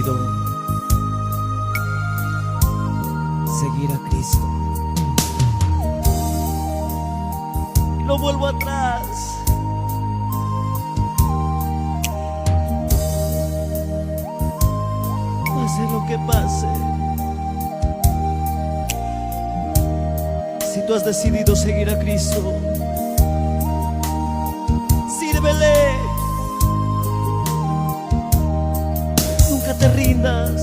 decidido seguir a Cristo y no vuelvo atrás. Pase lo que pase, si tú has decidido seguir a Cristo, sírvele. Nunca te rindas.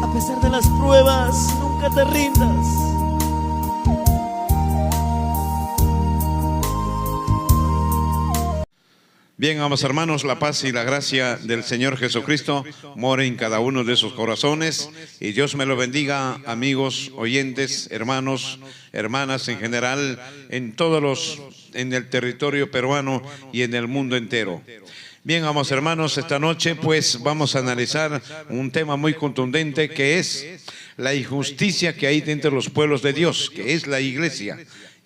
A pesar de las pruebas, nunca te rindas. Bien, amados hermanos, la paz y la gracia del Señor Jesucristo more en cada uno de sus corazones, y Dios me lo bendiga, amigos, oyentes, hermanos, hermanas en general, en el territorio peruano y en el mundo entero. Bien, amados hermanos, esta noche pues vamos a analizar un tema muy contundente, que es la injusticia que hay dentro de los pueblos de Dios, que es la iglesia.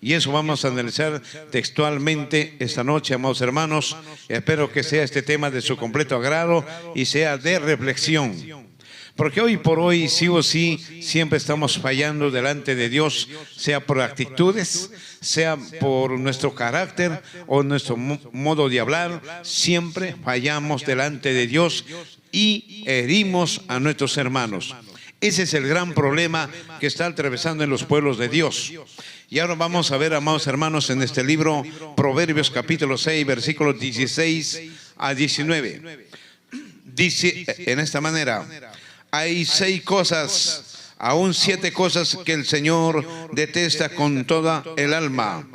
Y eso vamos a analizar textualmente esta noche, amados hermanos. Espero que sea este tema de su completo agrado y sea de reflexión. Porque hoy por hoy, sí o sí, siempre estamos fallando delante de Dios, sea por actitudes, sea por nuestro carácter o nuestro modo de hablar. Siempre fallamos delante de Dios y herimos a nuestros hermanos. Ese es el gran problema que está atravesando en los pueblos de Dios. Y ahora vamos a ver, amados hermanos, en este libro, Proverbios capítulo 6, versículos 16 a 19. Dice en esta manera: hay 6 cosas, aún 7 cosas que el Señor detesta con toda el alma: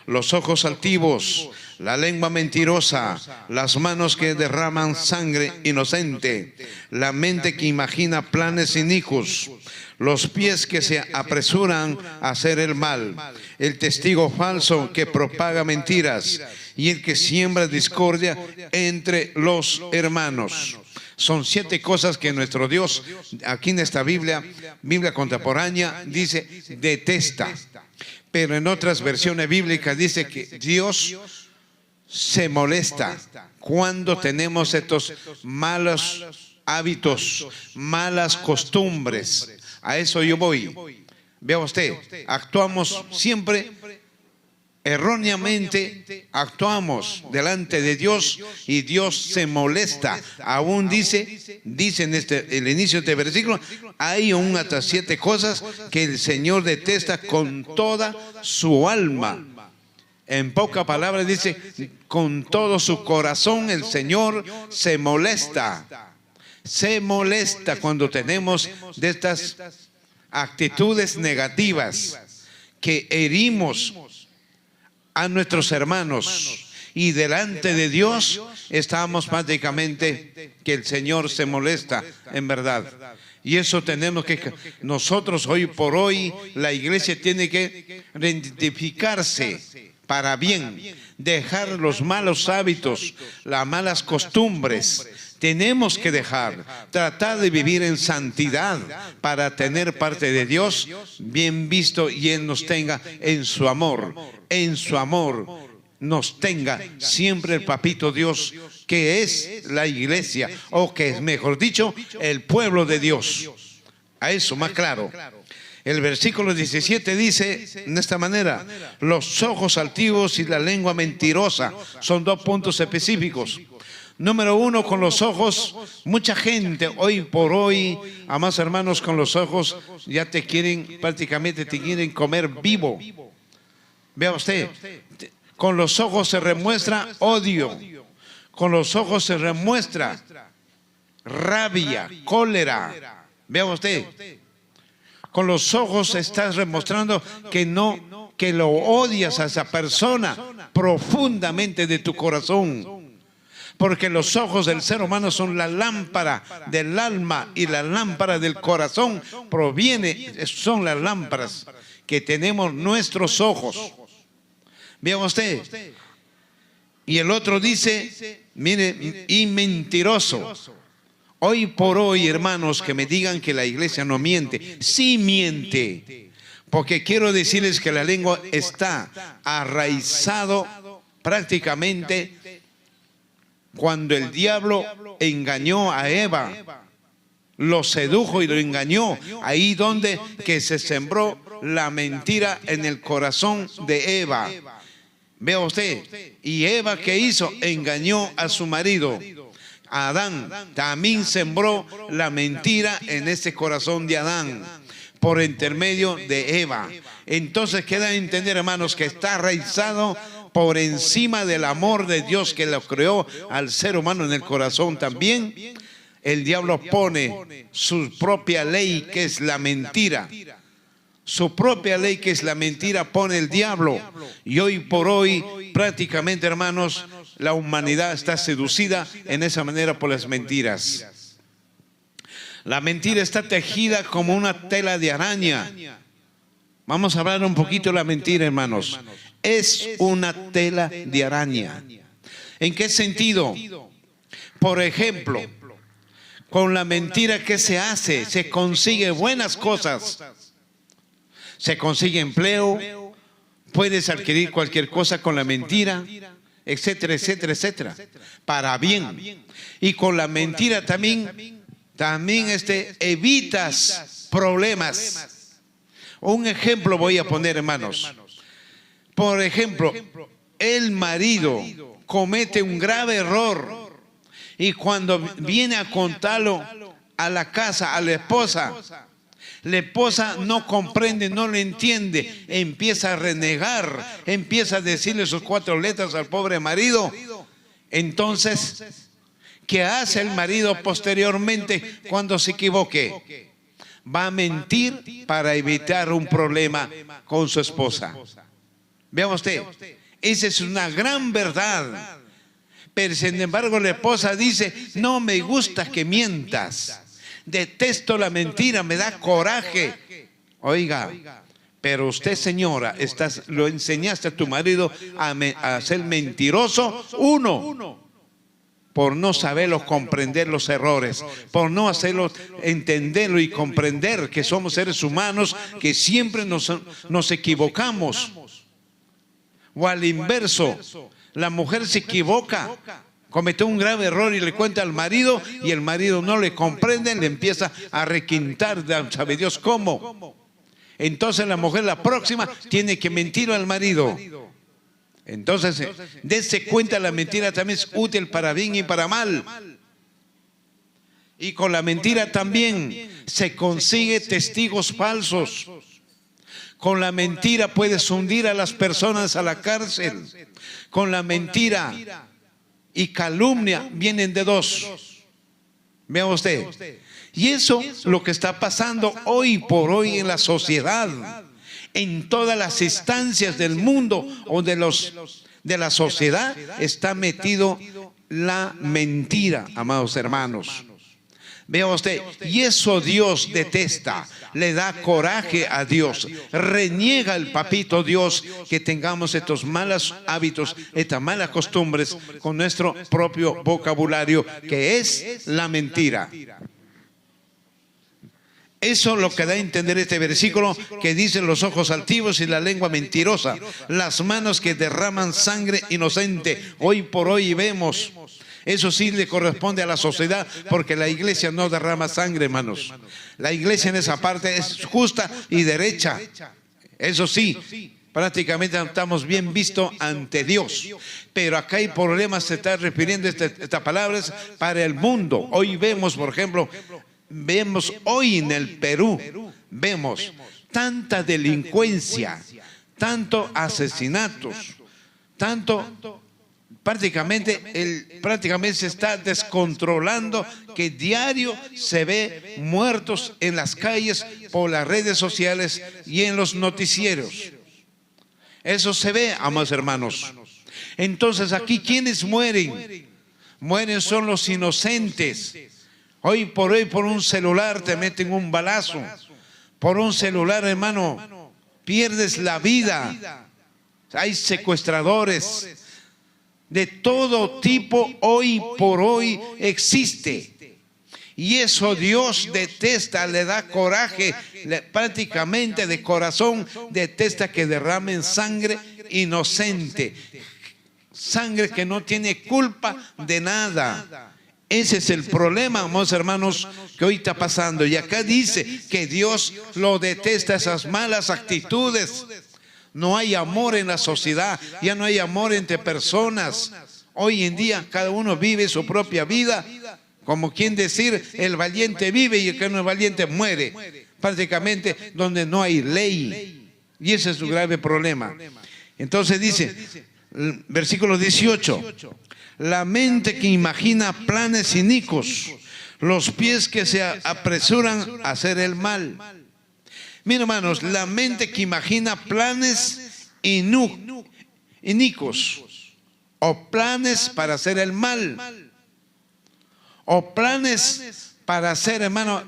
los ojos altivos, la lengua mentirosa, las manos que derraman sangre inocente, la mente que imagina planes inicuos, los pies que se apresuran a hacer el mal, el testigo falso que propaga mentiras y el que siembra discordia entre los hermanos. Son 7 cosas que nuestro Dios, aquí en esta Biblia contemporánea, dice detesta. Pero en otras versiones bíblicas dice que Dios se molesta cuando tenemos estos malos hábitos, malas costumbres. A eso yo voy. Vea usted, actuamos siempre erróneamente, actuamos delante de Dios y Dios se molesta. Aún dice en el inicio de este versículo, hay aún hasta 7 cosas que el Señor detesta con toda su alma. En pocas palabras dice, con todo su corazón el Señor se molesta. Se molesta cuando tenemos de estas actitudes negativas que herimos a nuestros hermanos, y delante de Dios estamos prácticamente que el Señor se molesta en verdad. Y eso tenemos que, nosotros hoy por hoy, la iglesia tiene que identificarse para bien, dejar los malos hábitos, las malas costumbres. Tenemos que tratar de vivir en santidad para tener parte de Dios bien visto, y Él nos tenga en su amor nos tenga siempre el papito Dios, que es la iglesia, o que es, mejor dicho, el pueblo de Dios. A eso más claro. El versículo 17 dice de esta manera: los ojos altivos y la lengua mentirosa. Son 2 puntos específicos. Número 1, con los ojos, mucha gente hoy por hoy, amados hermanos, con los ojos ya prácticamente te quieren comer vivo. Vea usted, con los ojos se demuestra odio, con los ojos se demuestra rabia, cólera. Vea usted, con los ojos estás demostrando que lo odias a esa persona profundamente de tu corazón. Porque los ojos del ser humano son la lámpara del alma, y la lámpara del corazón son las lámparas que tenemos nuestros ojos. Vean usted. Y el otro dice, mire, y mentiroso. Hoy por hoy, hermanos, que me digan que la iglesia no miente. Sí miente. Porque quiero decirles que la lengua está arraizado prácticamente cuando el diablo engañó a Eva, lo sedujo y lo engañó, ahí donde que se sembró la mentira en el corazón de Eva. Vea usted, y Eva, ¿qué hizo? Engañó a su marido. Adán también sembró la mentira en ese corazón de Adán por intermedio de Eva. Entonces queda a entender, hermanos, que está arraigado por encima del amor de Dios que lo creó al ser humano en el corazón también. El diablo pone su propia ley, que es la mentira. Su propia ley, que es la mentira, pone el diablo. Y hoy por hoy, prácticamente, hermanos, la humanidad está seducida en esa manera por las mentiras. La mentira está tejida como una tela de araña. Vamos a hablar un poquito de la mentira, hermanos. Es una tela de araña. ¿En qué sentido? Por ejemplo, con la mentira, ¿qué se hace? Se consigue buenas cosas. Se consigue empleo, puedes adquirir cualquier cosa con la mentira, etcétera, etcétera, etcétera, para bien. Y con la mentira también evitas problemas. Un ejemplo voy a poner, hermanos. Por ejemplo, el marido comete un grave error y cuando viene a contarlo a la casa, a la esposa no comprende, no lo entiende, empieza a renegar, empieza a decirle sus 4 letras al pobre marido. Entonces, ¿qué hace el marido posteriormente cuando se equivoque? Va a mentir para evitar un problema con su esposa. Vea usted, esa es una gran verdad. Pero sin embargo la esposa dice, no me gusta que mientas. Detesto la mentira, me da coraje. Oiga, pero usted, señora, lo enseñaste a tu marido a ser mentiroso. Uno, por no saberlo comprender los errores, por no hacerlo entenderlo y comprender que somos seres humanos, que siempre nos equivocamos. O al inverso, la mujer se equivoca, cometió un grave error y le cuenta al marido y el marido no le comprende, le empieza a requintar, sabe Dios cómo. Entonces la mujer, la próxima, tiene que mentir al marido. Entonces, dése cuenta, la mentira también es útil para bien y para mal. Y con la mentira también se consigue testigos falsos. Con la mentira puedes hundir a las personas a la cárcel. Con la mentira y calumnia vienen de dos. Vea usted. Y eso es lo que está pasando hoy por hoy en la sociedad. En todas las instancias del mundo o de la sociedad está metido la mentira, amados hermanos. Vea usted, y eso Dios detesta, le da coraje a Dios, reniega el papito Dios que tengamos estos malos hábitos, estas malas costumbres con nuestro propio vocabulario, que es la mentira. Eso es lo que da a entender este versículo que dice: los ojos altivos y la lengua mentirosa, las manos que derraman sangre inocente. Hoy por hoy vemos. Eso sí le corresponde a la sociedad, porque la iglesia no derrama sangre, hermanos. La iglesia en esa parte es justa y derecha. Eso sí, prácticamente estamos bien vistos ante Dios. Pero acá hay problemas, se está refiriendo estas palabras para el mundo. Hoy vemos, por ejemplo, hoy en el Perú, vemos tanta delincuencia, tanto asesinatos, prácticamente se está descontrolando, que diario se ve muertos en las calles por las redes sociales y en los noticieros. Eso se ve, amados hermanos. Entonces aquí, ¿quiénes mueren? Mueren son los inocentes. Hoy por hoy, por un celular te meten un balazo. Por un celular, hermano, pierdes la vida. Hay secuestradores de todo tipo, hoy por hoy existe. Y eso Dios detesta, le da coraje, prácticamente de corazón detesta que derramen sangre inocente. Sangre que no tiene culpa de nada. Ese es el problema, amados hermanos, que hoy está pasando. Y acá dice que Dios lo detesta, esas malas actitudes. No hay amor en la sociedad, ya no hay amor entre personas. Hoy en día cada uno vive su propia vida. Como quien decir, el valiente vive y el que no es valiente muere. Prácticamente donde no hay ley. Y ese es su grave problema. Entonces dice, versículo 18. La mente que imagina planes inicuos, los pies que se apresuran a hacer el mal. Miren, hermanos, la mente que imagina planes inicuos, o planes para hacer el mal, o planes para hacer, hermano,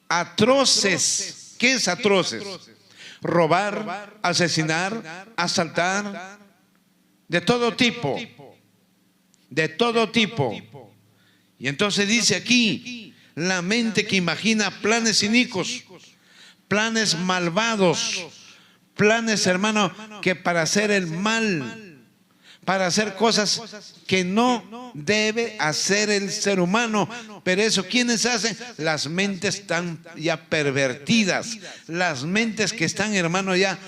atroces. ¿Qué es atroces? Robar, asesinar, asaltar, de todo tipo. De todo tipo. Y entonces dice aquí, la mente que imagina planes inicuos, planes malvados, planes, hermano, que para hacer el mal, para hacer cosas que no debe hacer el ser humano. Pero eso, ¿quiénes hacen? Las mentes están ya pervertidas, las mentes que están, hermano, ya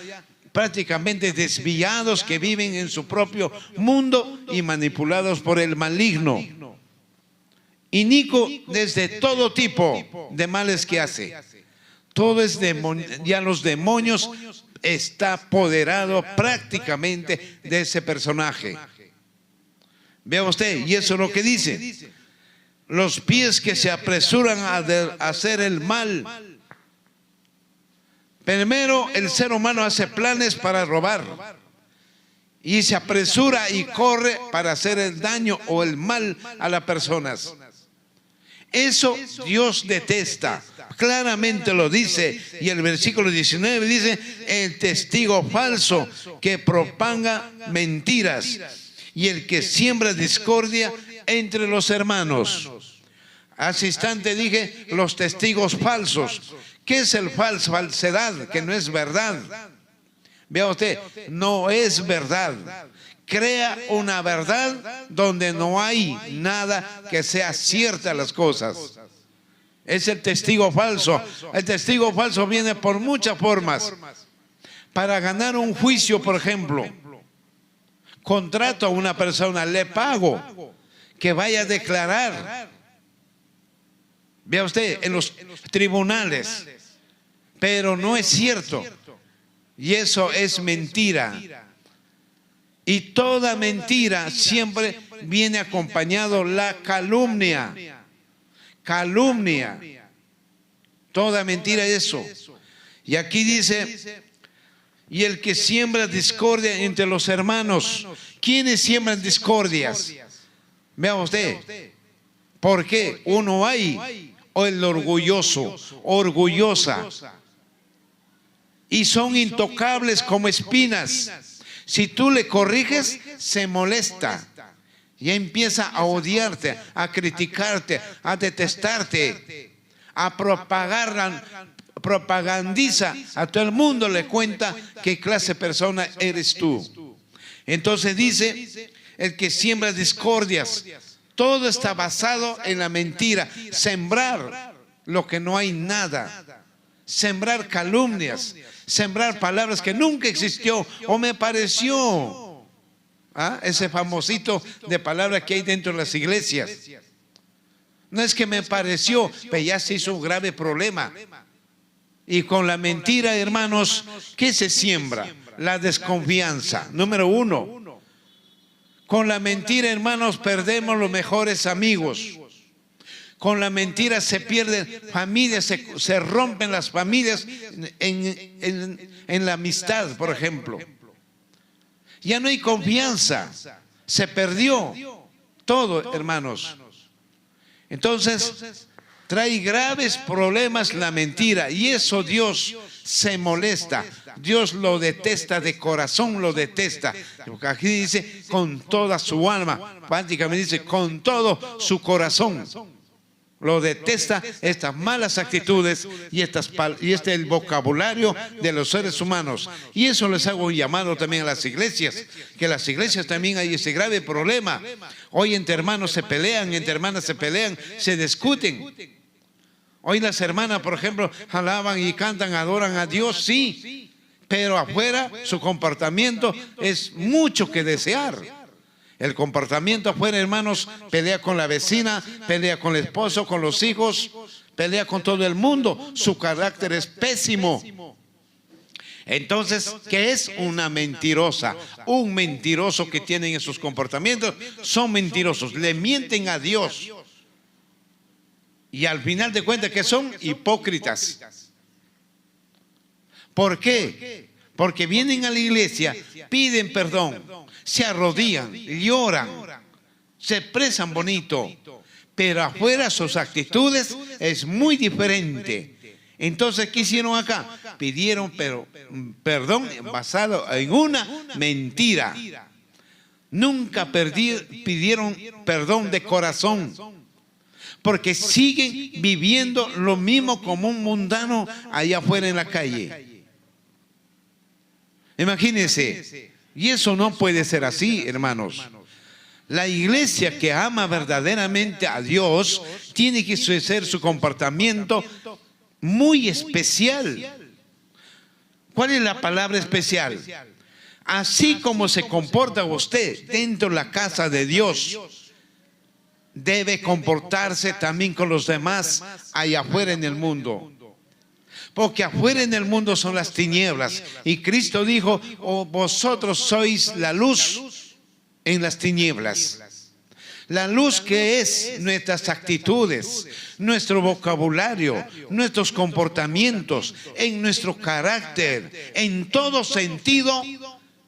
prácticamente desviados, que viven en su propio mundo y manipulados por el maligno. Inicuo desde todo tipo de males que hace. Todo es demonio, ya los demonios está apoderado prácticamente de ese personaje. Vea usted, y eso es lo que dice. Los pies que se apresuran a hacer el mal. Primero, el ser humano hace planes para robar y se apresura y corre para hacer el daño o el mal a las personas. Eso Dios detesta, claramente lo dice. Y el versículo 19 dice, el testigo falso que propaga mentiras y el que siembra discordia entre los hermanos. Hace instante dije los testigos falsos. ¿Qué es el falso? Falsedad, que no es verdad. Vea usted, no es verdad. Crea una verdad donde no hay nada que sea cierta las cosas. Es el testigo falso. El testigo falso viene por muchas formas. Para ganar un juicio, por ejemplo, contrato a una persona, le pago que vaya a declarar. Vea usted, en los tribunales. Pero no es cierto. Y eso es mentira. Y toda mentira siempre viene acompañado la calumnia. Calumnia. Toda mentira es eso. Y aquí dice, y el que siembra discordia entre los hermanos. ¿Quiénes siembran discordias? Vea usted. ¿Por qué? Uno hay, o el orgulloso, orgullosa. Y son intocables como espinas. Si tú le corriges, se molesta. Ya empieza a odiarte, a criticarte, a detestarte, a propagandiza. A todo el mundo le cuenta qué clase de persona eres tú. Entonces dice, el que siembra discordias. Todo está basado en la mentira. Sembrar lo que no hay nada. Sembrar calumnias. Sembrar palabras que nunca existió o me pareció. Ese famosito de palabra que hay dentro de las iglesias. No es que me pareció, pero ya se hizo un grave problema. Y con la mentira, hermanos, ¿qué se siembra? La desconfianza, número uno. Con la mentira, hermanos, perdemos los mejores amigos. Con la mentira se pierden familias, se rompen las familias en la amistad, por ejemplo. Ya no hay confianza, se perdió todo, hermanos. Entonces, trae graves problemas la mentira y eso Dios se molesta. Dios lo detesta, de corazón lo detesta. Porque aquí dice con toda su alma, prácticamente dice con todo su corazón. Lo detesta, estas malas actitudes y el vocabulario de los seres humanos. Y eso les hago un llamado también a las iglesias, que las iglesias también hay ese grave problema. Hoy entre hermanos se pelean, entre hermanas se pelean, se discuten. Hoy las hermanas, por ejemplo, alaban y cantan, adoran a Dios, sí, pero afuera su comportamiento es mucho que desear. El comportamiento afuera, hermanos, pelea con la vecina, pelea con el esposo, con los hijos, pelea con todo el mundo. Su carácter es pésimo. Entonces, ¿qué es una mentirosa? Un mentiroso que tienen esos comportamientos son mentirosos, le mienten a Dios. Y al final de cuentas, que son hipócritas. ¿Por qué? Porque vienen a la iglesia, piden perdón, se arrodillan, lloran, se expresan bonito, pero afuera sus actitudes es muy diferente. Entonces, ¿qué hicieron acá? Pidieron perdón basado en una mentira. Nunca pidieron perdón de corazón, porque siguen viviendo lo mismo como un mundano allá afuera en la calle. Imagínense. Y eso no puede ser así, hermanos. La iglesia que ama verdaderamente a Dios tiene que ser su comportamiento muy especial. ¿Cuál es la palabra especial? Así como se comporta usted dentro de la casa de Dios, debe comportarse también con los demás allá afuera en el mundo. Porque afuera en el mundo son las tinieblas. Y Cristo dijo, oh, vosotros sois la luz en las tinieblas. La luz que es nuestras actitudes, nuestro vocabulario, nuestros comportamientos, en nuestro carácter, en todo sentido.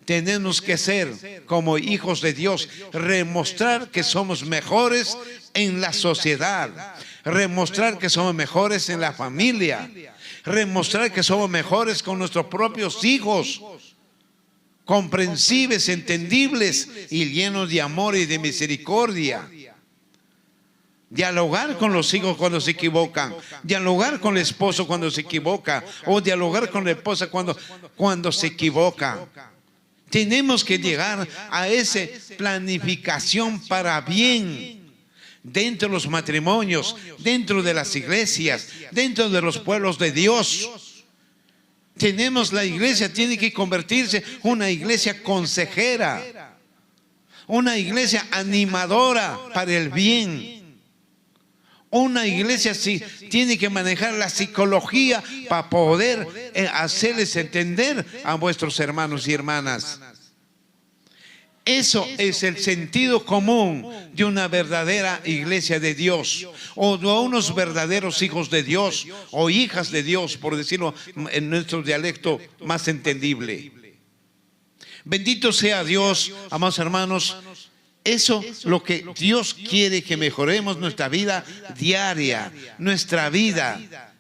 Tenemos que ser como hijos de Dios, remostrar que somos mejores en la sociedad, remostrar que somos mejores en la familia, remostrar que somos mejores con nuestros propios hijos, comprensibles, entendibles y llenos de amor y de misericordia. Dialogar con los hijos cuando se equivocan, dialogar con el esposo cuando se equivoca, o dialogar con la esposa cuando se equivoca. Tenemos que llegar a esa planificación para bien dentro de los matrimonios, dentro de las iglesias, dentro de los pueblos de Dios. La iglesia tiene que convertirse en una iglesia consejera, una iglesia animadora para el bien. Una iglesia sí tiene que manejar la psicología para poder hacerles entender a vuestros hermanos y hermanas. Eso es el sentido común de una verdadera iglesia de Dios, o de unos verdaderos hijos de Dios o hijas de Dios, por decirlo en nuestro dialecto más entendible. Bendito sea Dios, amados hermanos. Eso es lo que Dios quiere, que mejoremos nuestra vida diaria, nuestra vida.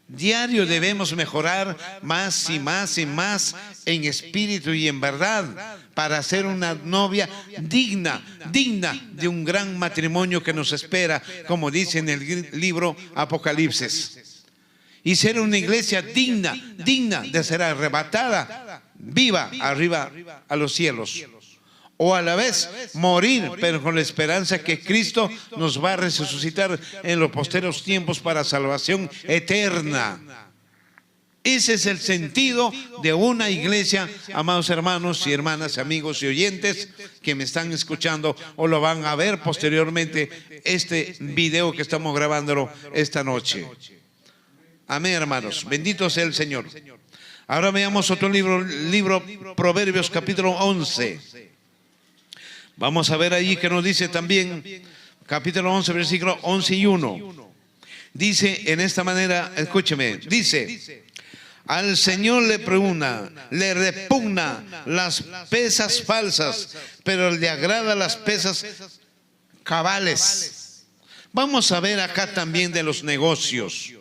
Diario debemos mejorar más y más y más en espíritu y en verdad, para ser una novia digna de un gran matrimonio que nos espera, como dice en el libro Apocalipsis. Y ser una iglesia digna de ser arrebatada, viva arriba a los cielos. O a la vez morir, pero con la esperanza que Cristo nos va a resucitar en los posteriores tiempos para salvación eterna. Ese es el sentido de una iglesia, amados hermanos y hermanas, amigos y oyentes que me están escuchando o lo van a ver posteriormente este video que estamos grabándolo esta noche. Amén, hermanos. Bendito sea el Señor. Ahora veamos otro libro Proverbios capítulo 11. Vamos a ver ahí que nos dice también, capítulo 11, versículo 11 y 1. Dice en esta manera, escúcheme, dice: al Señor le repugna las pesas falsas, pero le agrada las pesas cabales. Vamos a ver acá también de los negocios.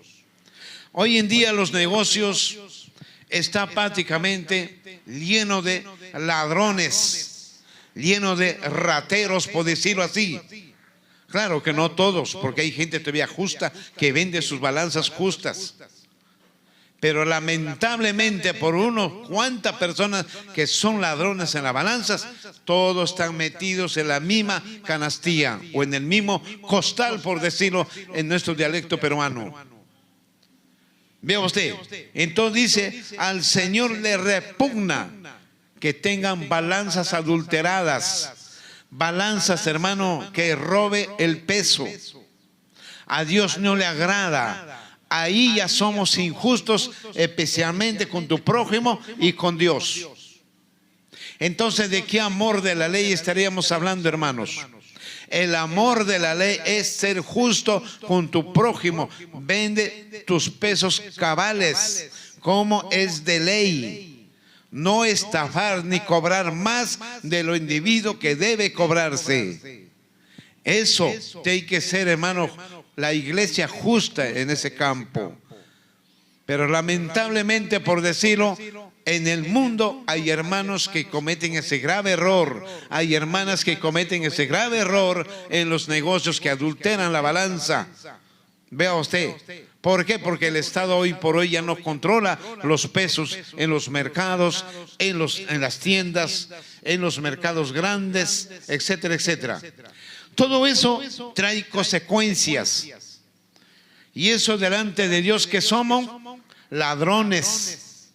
Hoy en día los negocios están prácticamente llenos de ladrones, lleno de rateros, por decirlo así, Claro que no todos, porque hay gente todavía justa que vende sus balanzas justas. Pero lamentablemente por unos cuantas personas que son ladrones en las balanzas, todos están metidos en la misma canastilla o en el mismo costal, por decirlo en nuestro dialecto peruano. Vea usted, entonces dice, al Señor le repugna que tengan balanzas adulteradas, balanzas, hermano, que robe el peso. A Dios no le agrada. Ahí ya somos injustos, especialmente con tu prójimo y con Dios. Entonces, ¿de qué amor de la ley estaríamos hablando, hermanos? El amor de la ley es ser justo con tu prójimo. Vende tus pesos cabales, como es de ley. No estafar ni cobrar más de lo individuo que debe cobrarse. Eso tiene que ser, hermano, la iglesia justa en ese campo. Pero lamentablemente, por decirlo, en el mundo hay hermanos que cometen ese grave error. Hay hermanas que cometen ese grave error en los negocios, que adulteran la balanza. Vea usted. ¿Por qué? Porque el Estado hoy por hoy ya no controla los pesos en los mercados, en las tiendas, en los mercados grandes, etcétera, etcétera. Todo eso trae consecuencias. Y eso delante de Dios, que somos ladrones.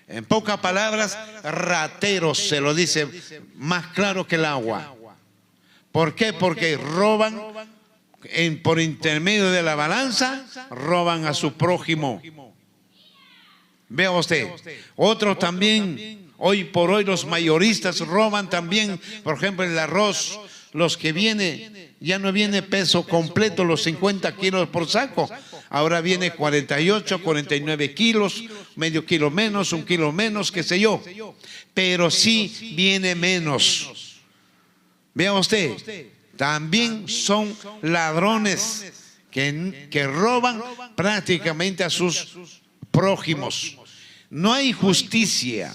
En pocas palabras, rateros, se lo dice más claro que el agua. ¿Por qué? Porque roban por intermedio de la balanza, roban a su prójimo. Vea usted. Otros también, hoy por hoy los mayoristas roban también, por ejemplo, el arroz. Los que viene, ya no viene peso completo, los 50 kilos por saco. Ahora viene 48, 49 kilos, medio kilo menos, un kilo menos, qué sé yo. Pero sí viene menos. Vea usted, también son ladrones que roban prácticamente a sus prójimos. No hay justicia,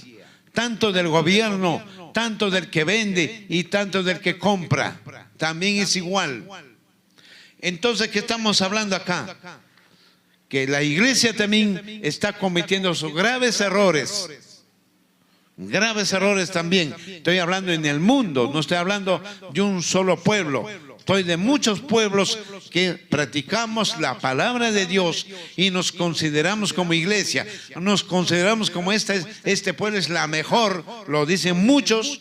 tanto del gobierno, tanto del que vende y tanto del que compra. También es igual. Entonces, ¿qué estamos hablando acá? Que la iglesia también está cometiendo sus graves errores. Graves errores también. Estoy hablando en el mundo, no estoy hablando de un solo pueblo. Estoy de muchos pueblos que practicamos la palabra de Dios y nos consideramos como iglesia. Nos consideramos como este pueblo es la mejor, lo dicen muchos,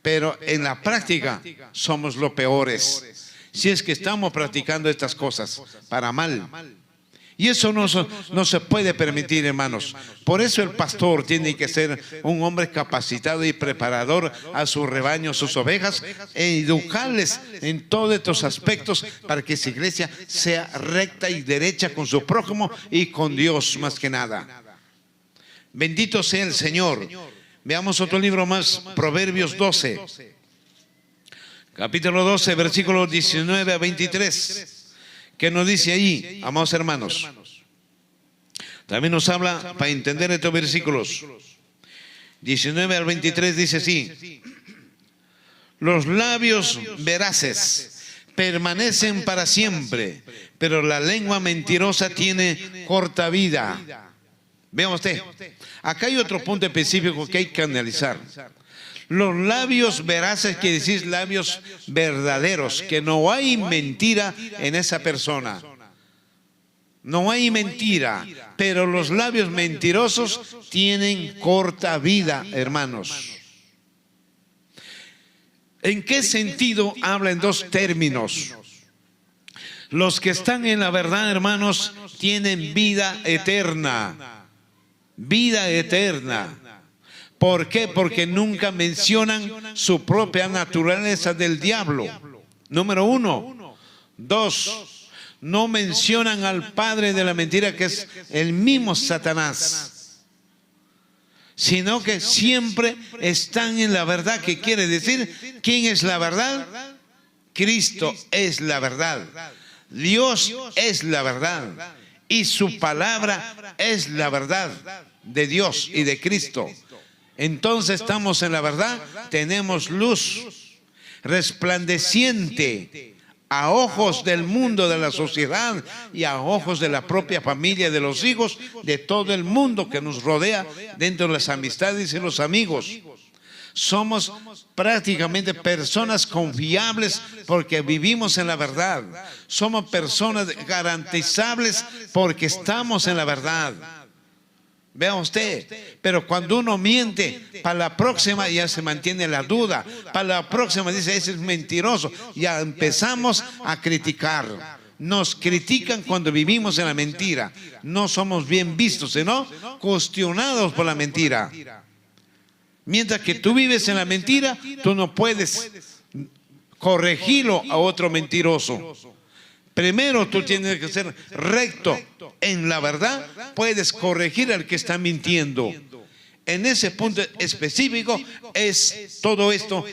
pero en la práctica somos los peores. Si es que estamos practicando estas cosas para mal. Y eso no se puede permitir, hermanos. Por eso el pastor tiene que ser un hombre capacitado y preparador a su rebaño, sus ovejas, e educarles en todos estos aspectos para que esa iglesia sea recta y derecha con su prójimo y con Dios más que nada. Bendito sea el Señor. Veamos otro libro más, Proverbios 12. Capítulo 12, versículos 19 a 23. ¿Qué nos dice ahí, amados hermanos? También nos habla para entender estos versículos. 19 al 23 dice así: los labios veraces permanecen para siempre, pero la lengua mentirosa tiene corta vida. Vean usted, acá hay otro punto específico que hay que analizar. Los labios veraces quiere decir labios verdaderos, que no hay mentira en esa persona. No hay mentira, pero los labios mentirosos tienen corta vida, hermanos. ¿En qué sentido habla en dos términos? Los que están en la verdad, hermanos, tienen vida eterna. Vida eterna. ¿Por qué? Porque nunca mencionan su propia naturaleza del diablo. Número uno. Dos, no mencionan al padre de la mentira, que es el mismo Satanás, sino que siempre están en la verdad. ¿Qué quiere decir? ¿Quién es la verdad? Cristo es la verdad. Dios es la verdad. Y su palabra es la verdad de Dios y de Cristo. Entonces estamos en la verdad, tenemos luz resplandeciente, a ojos del mundo, de la sociedad y a ojos de la propia familia, de los hijos, de todo el mundo que nos rodea, dentro de las amistades y los amigos. Somos prácticamente personas confiables porque vivimos en la verdad. Somos personas garantizables porque estamos en la verdad. Vea usted, pero cuando uno miente, para la próxima ya se mantiene la duda. Para la próxima dice, ese es mentiroso. Ya empezamos a criticar. Nos critican cuando vivimos en la mentira. No somos bien vistos, sino cuestionados por la mentira. Mientras que tú vives en la mentira, tú no puedes corregirlo a otro mentiroso. Primero tú tienes que ser recto en la verdad, puedes corregir al que está mintiendo. En ese punto específico es todo esto,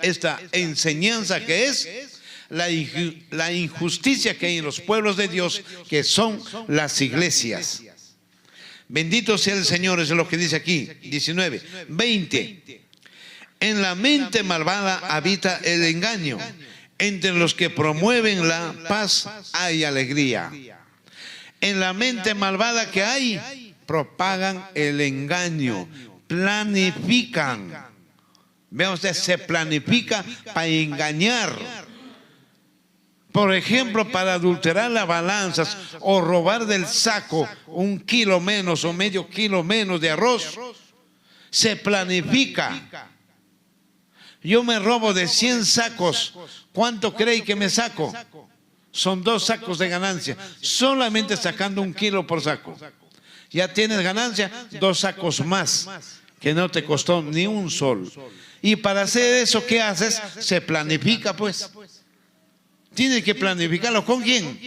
esta enseñanza que es la injusticia que hay en los pueblos de Dios, que son las iglesias. Bendito sea el Señor, eso es lo que dice aquí, 19, 20. En la mente malvada habita el engaño. Entre los que promueven la paz hay alegría. En la mente malvada que hay, propagan el engaño, planifican. Vean ustedes, se planifica para engañar. Por ejemplo, para adulterar las balanzas o robar del saco 1 kilo menos o medio kilo menos de arroz. Se planifica. Yo me robo de 100 sacos. ¿Cuánto cree que me saco? Son 2 sacos de ganancia. Solamente sacando 1 kilo por saco. Ya tienes ganancia, 2 sacos más, que no te costó ni un sol. Y para hacer eso, ¿qué haces? Se planifica, pues. Tienes que planificarlo. ¿Con quién?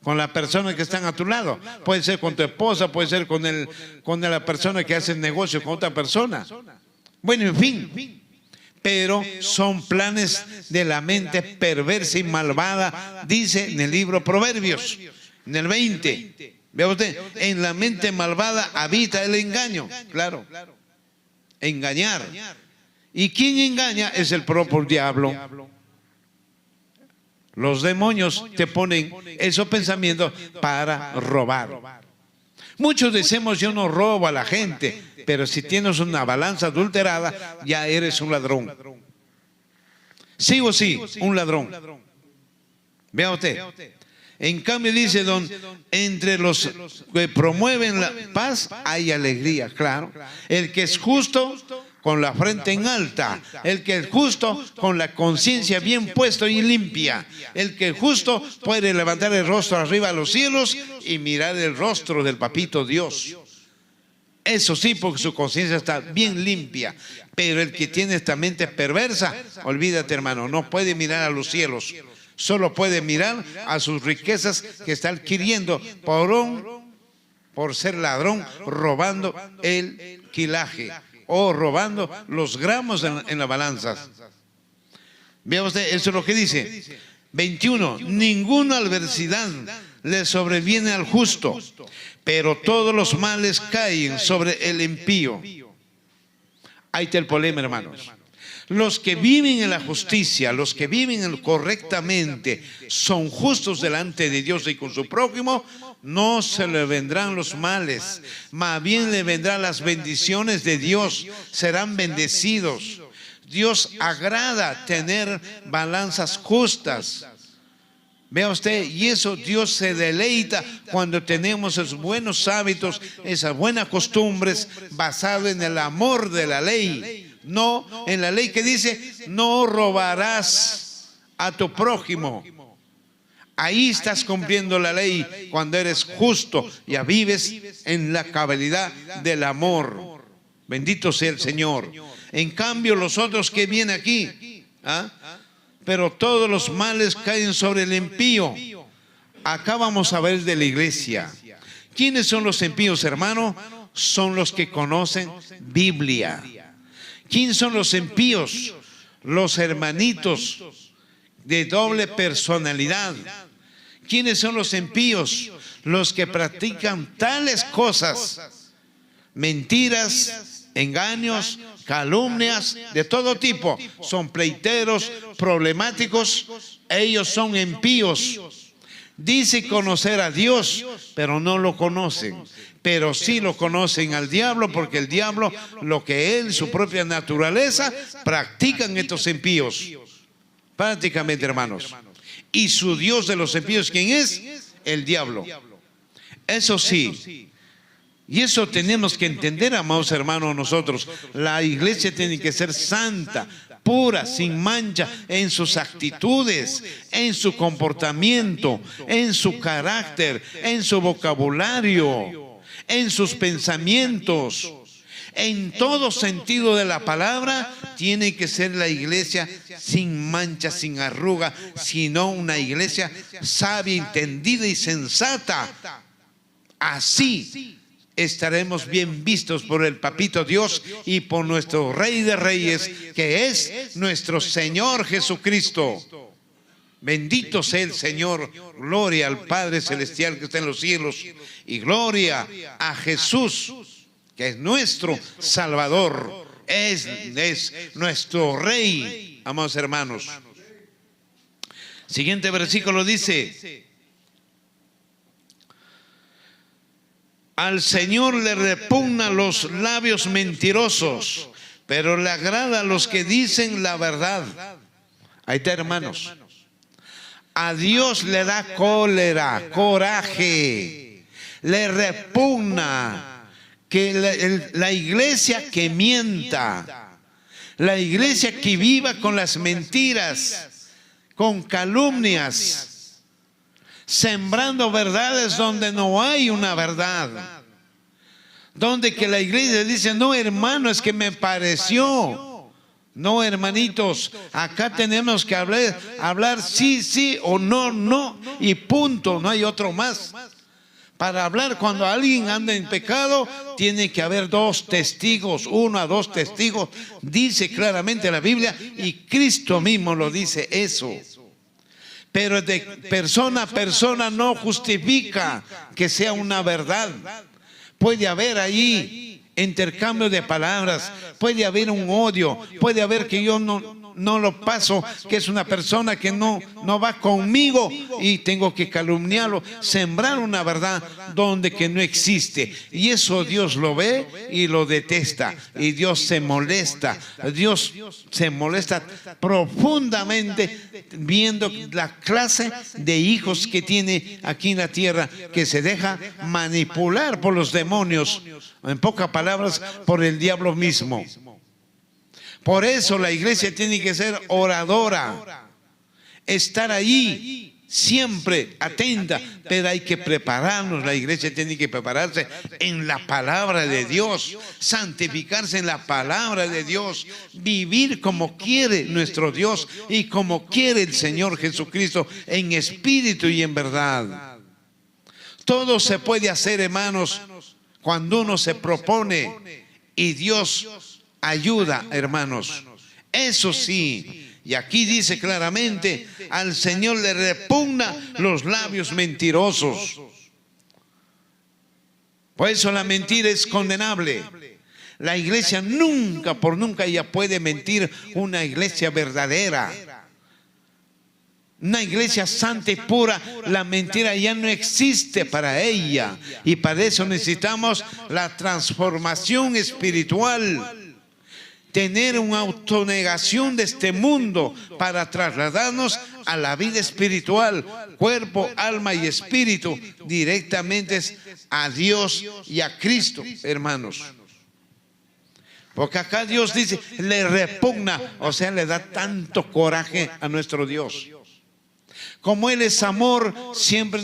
Con la persona que están a tu lado. Puede ser con tu esposa, puede ser con la persona que hace el negocio con otra persona. Bueno, en fin. Pero son planes de la mente perversa y malvada, dice en el libro Proverbios, en el 20. Vea usted, en la mente malvada habita el engaño. Claro, engañar. ¿Y quién engaña? Es el propio diablo. Los demonios te ponen esos pensamientos para robar. Muchos decimos, yo no robo a la gente, pero si tienes una balanza adulterada, ya eres un ladrón. Sí o sí, un ladrón. Vea usted. En cambio dice, entre los que promueven la paz hay alegría, claro. El que es justo con la frente en alta, el que es justo con la conciencia bien puesta y limpia, el que es justo puede levantar el rostro arriba a los cielos y mirar el rostro del papito Dios. Eso sí, porque su conciencia está bien limpia. Pero el que tiene esta mente perversa, olvídate, hermano, no puede mirar a los cielos. Solo puede mirar a sus riquezas que está adquiriendo por ser ladrón, robando el quilaje o robando los gramos en las balanzas. Vea usted, eso es lo que dice. 21. Ninguna adversidad le sobreviene al justo, pero todos los males caen sobre el impío. Ahí está el problema, hermanos. Los que viven en la justicia, los que viven correctamente, son justos delante de Dios y con su prójimo, no se le vendrán los males, más bien le vendrán las bendiciones de Dios, serán bendecidos. Dios agrada tener balanzas justas. Vea usted, y eso Dios se deleita cuando tenemos esos buenos hábitos, esas buenas costumbres basadas en el amor de la ley. No en la ley que dice, no robarás a tu prójimo. Ahí estás cumpliendo la ley cuando eres justo, ya vives en la cabalidad del amor. Bendito sea el Señor. En cambio, los otros que vienen aquí, pero todos los males caen sobre el impío. Acá vamos a ver de la iglesia. ¿Quiénes son los impíos, hermano? Son los que conocen Biblia. ¿Quiénes son los impíos? Los hermanitos de doble personalidad. ¿Quiénes son los impíos? Los que practican tales cosas: mentiras, engaños, calumnias de todo tipo. Son pleiteros, problemáticos. Ellos son impíos. Dice conocer a Dios, pero no lo conocen. Pero sí lo conocen al diablo, porque el diablo, lo que él, su propia naturaleza, practican estos impíos. Prácticamente, hermanos. Y su Dios de los impíos, ¿quién es? El diablo. Eso sí. Y eso tenemos que entender, amados hermanos, nosotros. La iglesia tiene que ser santa, pura, sin mancha, en sus actitudes, en su comportamiento, en su carácter, en su vocabulario, en sus pensamientos. En todo sentido de la palabra, tiene que ser la iglesia sin mancha, sin arruga, sino una iglesia sabia, entendida y sensata. Así estaremos bien vistos por el Papito Dios y por nuestro Rey de Reyes, que es nuestro Señor Jesucristo. Bendito sea el Señor. Gloria al Padre Celestial que está en los cielos, y gloria a Jesús, que es nuestro Salvador, es nuestro Rey, amados hermanos. Siguiente versículo dice: al Señor le repugnan los labios mentirosos, pero le agrada a los que dicen la verdad. Ahí está, hermanos. A Dios le da cólera, coraje, le repugna que la iglesia que mienta, la iglesia que viva con las mentiras, con calumnias, sembrando verdades donde no hay una verdad, donde que la iglesia dice: no, hermano, es que me pareció. No, hermanitos, acá tenemos que hablar sí, sí, o no, no, y punto, no hay otro más. Para hablar, cuando alguien anda en pecado, tiene que haber dos testigos, 1 a 2 testigos, dice claramente la Biblia, y Cristo mismo lo dice eso. Pero de persona a persona no justifica que sea una verdad. Puede haber ahí intercambio de palabras, puede haber un odio, puede haber que yo no lo paso, que es una persona que no va conmigo y tengo que calumniarlo, sembrar una verdad donde que no existe. Y eso Dios lo ve y lo detesta, y Dios se molesta. Dios se molesta profundamente viendo la clase de hijos que tiene aquí en la tierra, que se deja manipular por los demonios, en pocas palabras, por el diablo mismo. Por eso la iglesia tiene que ser oradora, estar ahí siempre atenta, pero hay que prepararnos. La iglesia tiene que prepararse en la palabra de Dios, santificarse en la palabra de Dios, vivir como quiere nuestro Dios y como quiere el Señor Jesucristo, en espíritu y en verdad. Todo se puede hacer, hermanos, cuando uno se propone, y Dios ayuda, hermanos. Eso sí, y aquí dice claramente: al Señor le repugna los labios mentirosos. Por eso la mentira es condenable. La iglesia nunca, por nunca, ya puede mentir. Una iglesia verdadera, una iglesia santa y pura, la mentira ya no existe para ella. Y para eso necesitamos la transformación espiritual. Tener una autonegación de este mundo para trasladarnos a la vida espiritual, cuerpo, alma y espíritu, directamente a Dios y a Cristo, hermanos. Porque acá Dios dice, le repugna, o sea, le da tanto coraje a nuestro Dios. Como Él es amor, siempre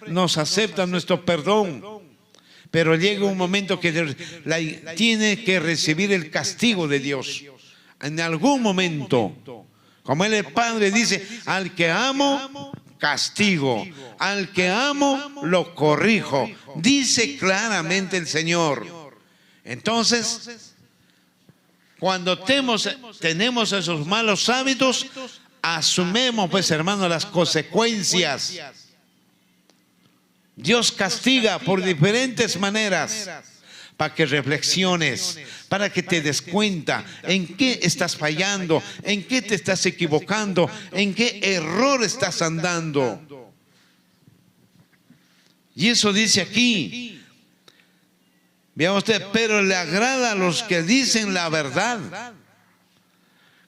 nos acepta nuestro perdón. Pero llega un momento que tiene que recibir el castigo de Dios. En algún momento, como Él es Padre, dice: al que amo, castigo. Al que amo, lo corrijo. Dice claramente el Señor. Entonces, cuando tenemos esos malos hábitos, asumemos, pues, hermanos, las consecuencias. Dios castiga por diferentes maneras, para que reflexiones, para que te des cuenta en qué estás fallando, en qué te estás equivocando, en qué error estás andando. Y eso dice aquí. Vea usted, pero le agrada a los que dicen la verdad.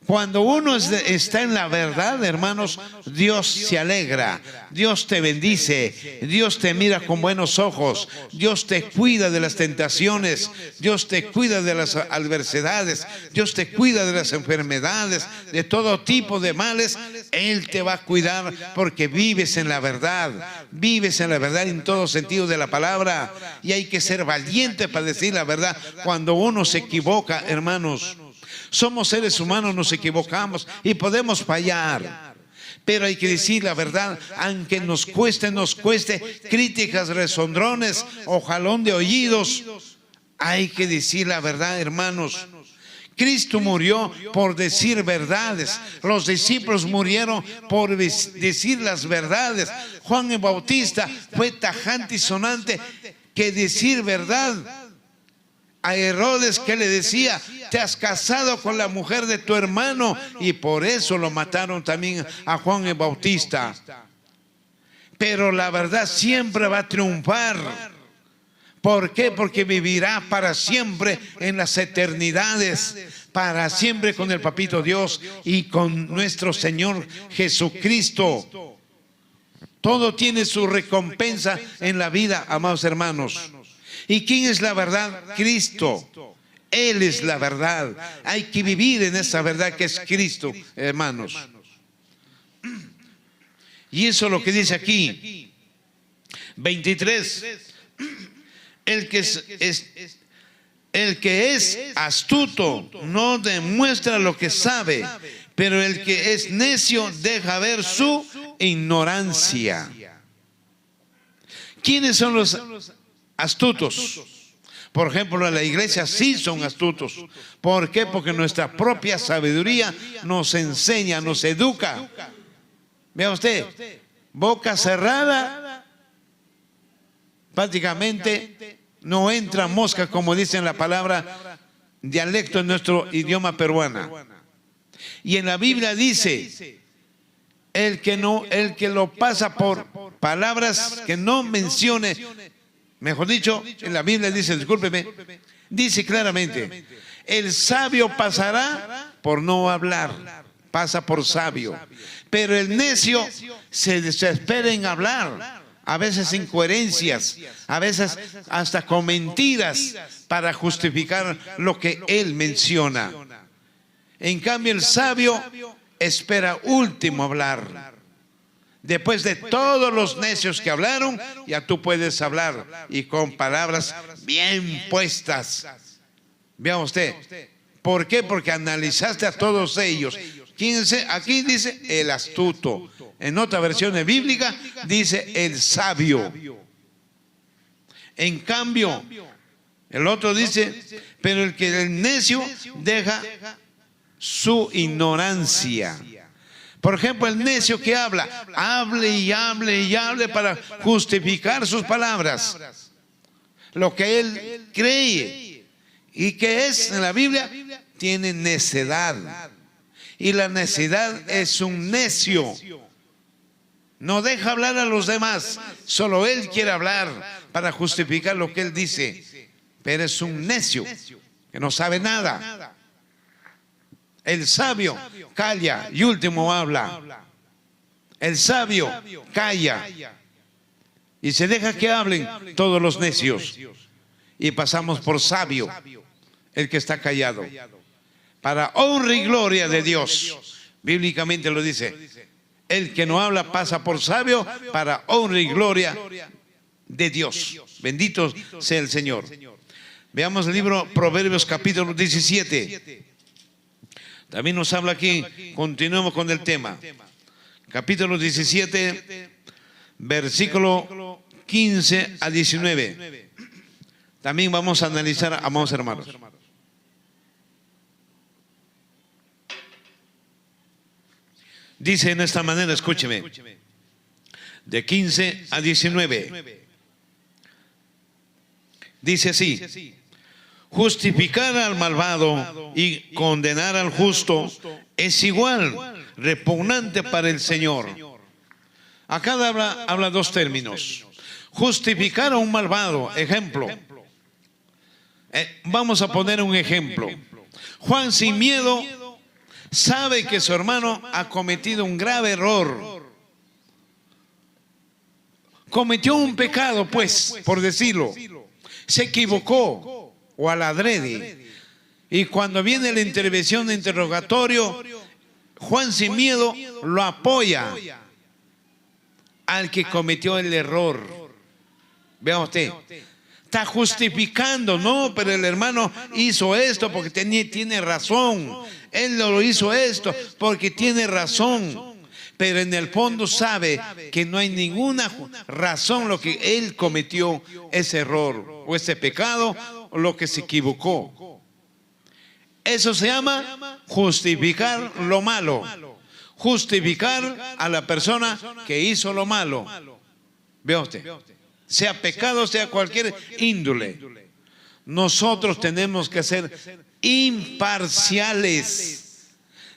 Cuando uno está en la verdad, hermanos, Dios se alegra, Dios te bendice, Dios te mira con buenos ojos, Dios te cuida de las tentaciones, Dios te cuida de las adversidades, Dios te cuida de las enfermedades, de todo tipo de males. Él te va a cuidar porque vives en la verdad en todo sentido de la palabra. Y hay que ser valiente para decir la verdad cuando uno se equivoca, hermanos. Somos seres humanos, nos equivocamos y podemos fallar, pero hay que decir la verdad, aunque nos cueste críticas, rezondrones o jalón de oídos. Hay que decir la verdad, hermanos. Cristo murió por decir verdades. Los discípulos murieron por decir las verdades. Juan el Bautista fue tajante y sonante que decir verdad. A Herodes, que le decía: te has casado con la mujer de tu hermano, y por eso lo mataron también a Juan el Bautista. Pero la verdad siempre va a triunfar. ¿Por qué? Porque vivirá para siempre en las eternidades, para siempre con el Papito Dios y con nuestro Señor Jesucristo. Todo tiene su recompensa en la vida, amados hermanos. ¿Y quién es la verdad? Cristo. Él es la verdad. Hay que vivir en esa verdad que es Cristo, hermanos. Y eso es lo que dice aquí. 23. El que es astuto no demuestra lo que sabe, pero el que es necio deja ver su ignorancia. ¿Quiénes son los astutos? Por ejemplo, en la iglesia sí son astutos. ¿Por qué? Porque nuestra propia sabiduría nos enseña, nos educa. Vea usted, boca cerrada, prácticamente no entra mosca, como dice en la palabra dialecto en nuestro idioma peruano. Y en la Biblia dice: el que lo pasa por palabras que no mencione. Mejor dicho, en la Biblia dice, discúlpeme, dice claramente: el sabio pasará por no hablar, pasa por sabio. Pero el necio se desespera en hablar, a veces incoherencias, a veces hasta con mentiras para justificar lo que él menciona. En cambio, el sabio espera último hablar. Después de todos los necios que hablaron, ya tú puedes hablar, y con palabras bien puestas. Vea usted, ¿por qué? Porque analizaste a todos ellos. Aquí dice el astuto. En otra versión bíblica dice el sabio. En cambio, el otro dice: pero el necio deja su ignorancia. Por ejemplo, el necio que hable y hable y hable para justificar sus palabras, lo que él cree. ¿Y que es en la Biblia? Tiene necedad. Y la necedad es un necio. No deja hablar a los demás, solo él quiere hablar para justificar lo que él dice. Pero es un necio que no sabe nada. El sabio calla y último habla. El sabio calla y se deja que hablen todos los necios. Y pasamos por sabio, el que está callado, para honra y gloria de Dios. Bíblicamente lo dice: el que no habla pasa por sabio para honra y gloria de Dios. Bendito sea el Señor. Veamos el libro Proverbios capítulo 17. También nos habla aquí, continuamos con el tema. Capítulo 17, versículo 15 a 19. También vamos a analizar, amados hermanos. Dice en esta manera, escúcheme, de 15 a 19. Dice así: Justificar al malvado y condenar al justo es igual repugnante para el Señor. Acá habla dos términos. Justificar a un malvado, ejemplo. Vamos a poner un ejemplo. Juan sin miedo sabe que su hermano ha cometido un grave error. Cometió un pecado, pues, por decirlo. Se equivocó o al adrede. Y cuando viene la intervención de interrogatorio, Juan sin miedo lo apoya al que cometió el error. Vea usted, está justificando, no, pero el hermano hizo esto porque tiene razón. Él lo hizo esto porque tiene razón. Pero en el fondo sabe que no hay ninguna razón lo que él cometió ese error o ese pecado o lo que se equivocó. Eso se llama justificar lo malo. Justificar a la persona que hizo lo malo. Vea usted, sea pecado, sea cualquier índole. Nosotros tenemos que ser imparciales.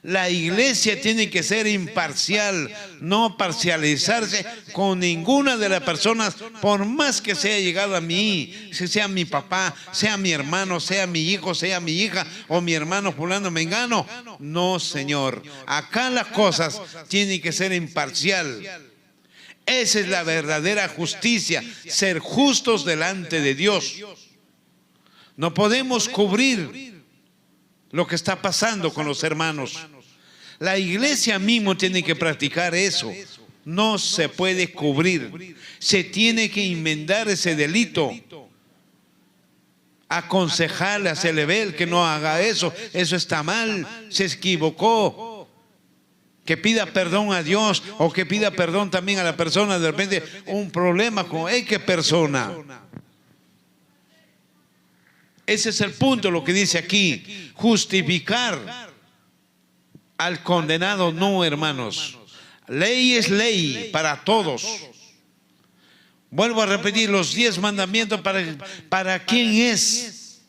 La iglesia tiene que ser imparcial, no parcializarse con ninguna de las personas, por más que sea llegado a mí, si sea mi papá, sea mi hermano, sea mi hijo, sea mi hija o mi hermano fulano mengano. No, Señor, acá las cosas tienen que ser imparcial. Esa es la verdadera justicia, ser justos delante de Dios. No podemos cubrir lo que está pasando con los hermanos. La iglesia mismo tiene que practicar eso. No se puede cubrir. Se tiene que enmendar ese delito. Aconsejarle, hacerle ver que no haga eso. Eso está mal. Se equivocó. Que pida perdón a Dios o que pida perdón también a la persona. De repente un problema con ¿qué persona? Ese es el punto, lo que dice aquí. Justificar al condenado, no, hermanos. Ley es ley para todos. Vuelvo a repetir, los 10 mandamientos, ¿para quién es?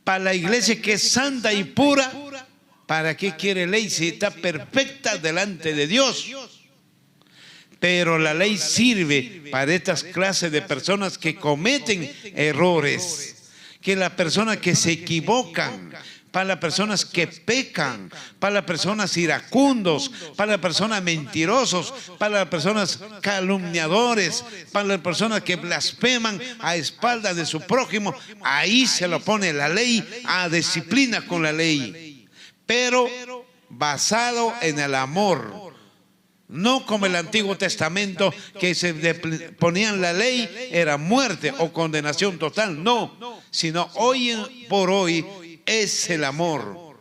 Para la iglesia que es santa y pura. ¿Para qué quiere ley si está perfecta delante de Dios? Pero la ley sirve para estas clases de personas que cometen errores. Que las personas que se equivocan, para las personas que pecan, para las personas iracundos, para las personas mentirosos, para las personas calumniadores, para las personas que blasfeman a espaldas de su prójimo. Ahí se lo pone la ley, a disciplina con la ley, pero basado en el amor. No como el Antiguo Testamento, que se ponían la ley, era muerte o condenación total. No, sino hoy por hoy es el amor.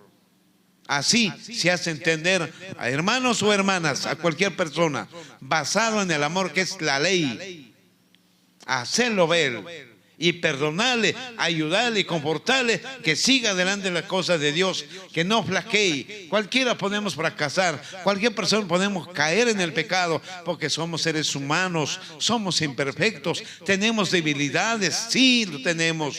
Así se hace entender a hermanos o hermanas, a cualquier persona, basado en el amor que es la ley. Hacerlo ver y perdonarle, ayudarle y confortarle, que siga adelante las cosas de Dios, que no flaquee. Cualquiera podemos fracasar, cualquier persona podemos caer en el pecado, porque somos seres humanos, somos imperfectos, tenemos debilidades, sí lo tenemos.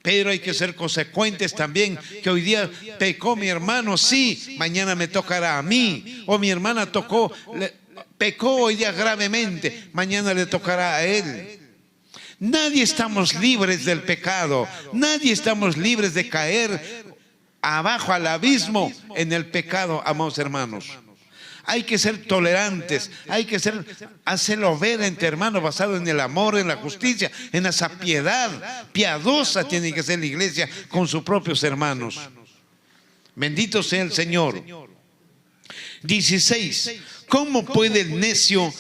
Pero hay que ser consecuentes también, que hoy día pecó mi hermano, sí, mañana me tocará a mí, o mi hermana pecó hoy día gravemente, mañana le tocará a él. Nadie estamos libres del pecado, nadie estamos libres de caer abajo al abismo en el pecado, amados hermanos. Hay que ser tolerantes, hay que hacerlo ver entre hermanos, basado en el amor, en la justicia, en esa piedad. Piadosa tiene que ser la iglesia con sus propios hermanos. Bendito sea el Señor. 16. ¿Cómo puede el necio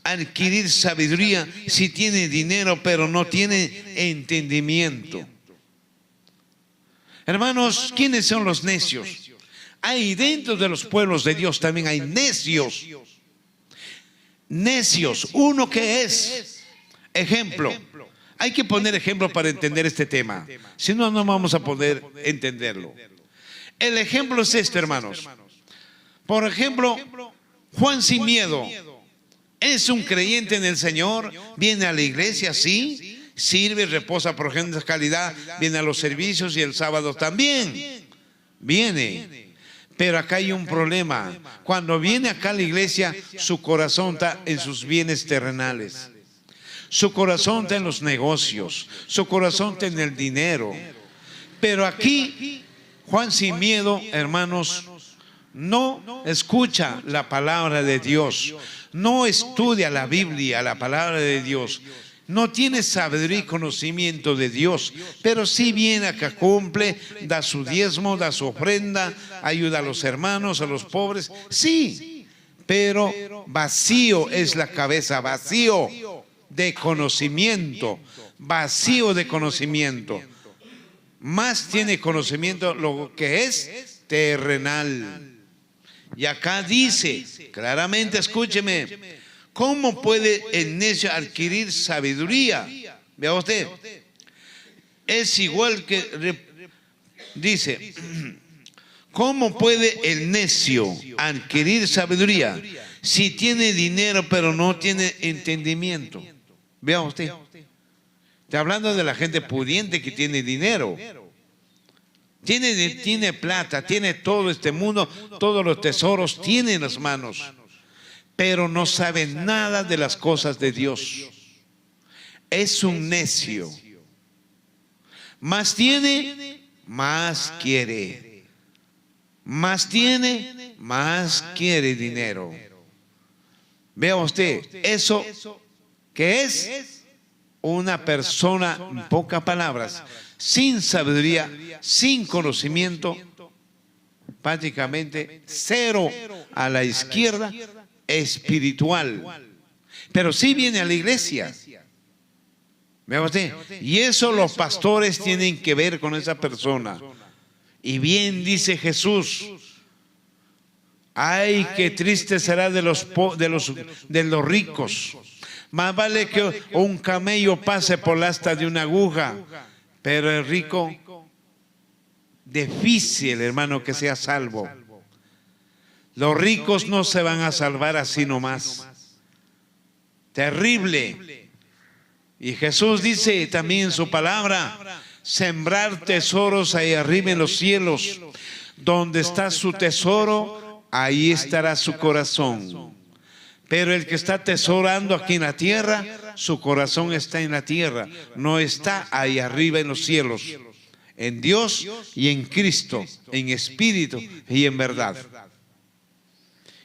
adquirir sabiduría si tiene dinero pero no tiene entendimiento? Hermanos, ¿quiénes son los necios? Hay dentro de los pueblos de Dios también hay necios. Necios, uno que es ejemplo. Hay que poner ejemplo para entender este tema. Si no, no vamos a poder entenderlo. El ejemplo es este, hermanos. Por ejemplo, Juan sin miedo es un creyente en el Señor, viene a la iglesia, sí, sirve, reposa por gente de calidad, viene a los servicios y el sábado también viene. Pero acá hay un problema. Cuando viene acá a la iglesia, su corazón está en sus bienes terrenales. Su corazón está en los negocios. Su corazón está en el dinero. Pero aquí, Juan sin miedo, hermanos, no escucha la palabra de Dios. No estudia la Biblia, la palabra de Dios. No tiene sabiduría y conocimiento de Dios, pero sí viene acá, cumple, da su diezmo, da su ofrenda, ayuda a los hermanos, a los pobres. Sí, pero vacío es la cabeza, vacío de conocimiento, vacío de conocimiento. Más tiene conocimiento lo que es terrenal. Y acá dice, claramente, escúcheme, ¿cómo puede el necio adquirir sabiduría? Vea usted, es igual que, dice, ¿cómo puede el necio adquirir sabiduría si tiene dinero pero no tiene entendimiento? Vea usted, está hablando de la gente pudiente que tiene dinero. Tiene plata, tiene todo este mundo, todos los tesoros tiene en las manos, pero no sabe nada de las cosas de Dios. Es un necio. Más tiene, más quiere. Más tiene, más quiere dinero. Vea usted, eso que es una persona, en pocas palabras, sin sabiduría, sin conocimiento, prácticamente cero a la izquierda, espiritual, pero sí viene a la iglesia. ¿Ve usted? Y eso los pastores tienen que ver con esa persona. Y bien dice Jesús: ay, qué triste será de los ricos. Más vale que un camello pase por la asta de una aguja, pero el rico, difícil, hermano, que sea salvo. Los ricos no se van a salvar así nomás. Terrible. Y Jesús dice también en su palabra: sembrar tesoros ahí arriba en los cielos. Donde está su tesoro, ahí estará su corazón. Pero el que está atesorando aquí en la tierra, su corazón está en la tierra, no está ahí arriba en los cielos. En Dios y en Cristo, en espíritu y en verdad.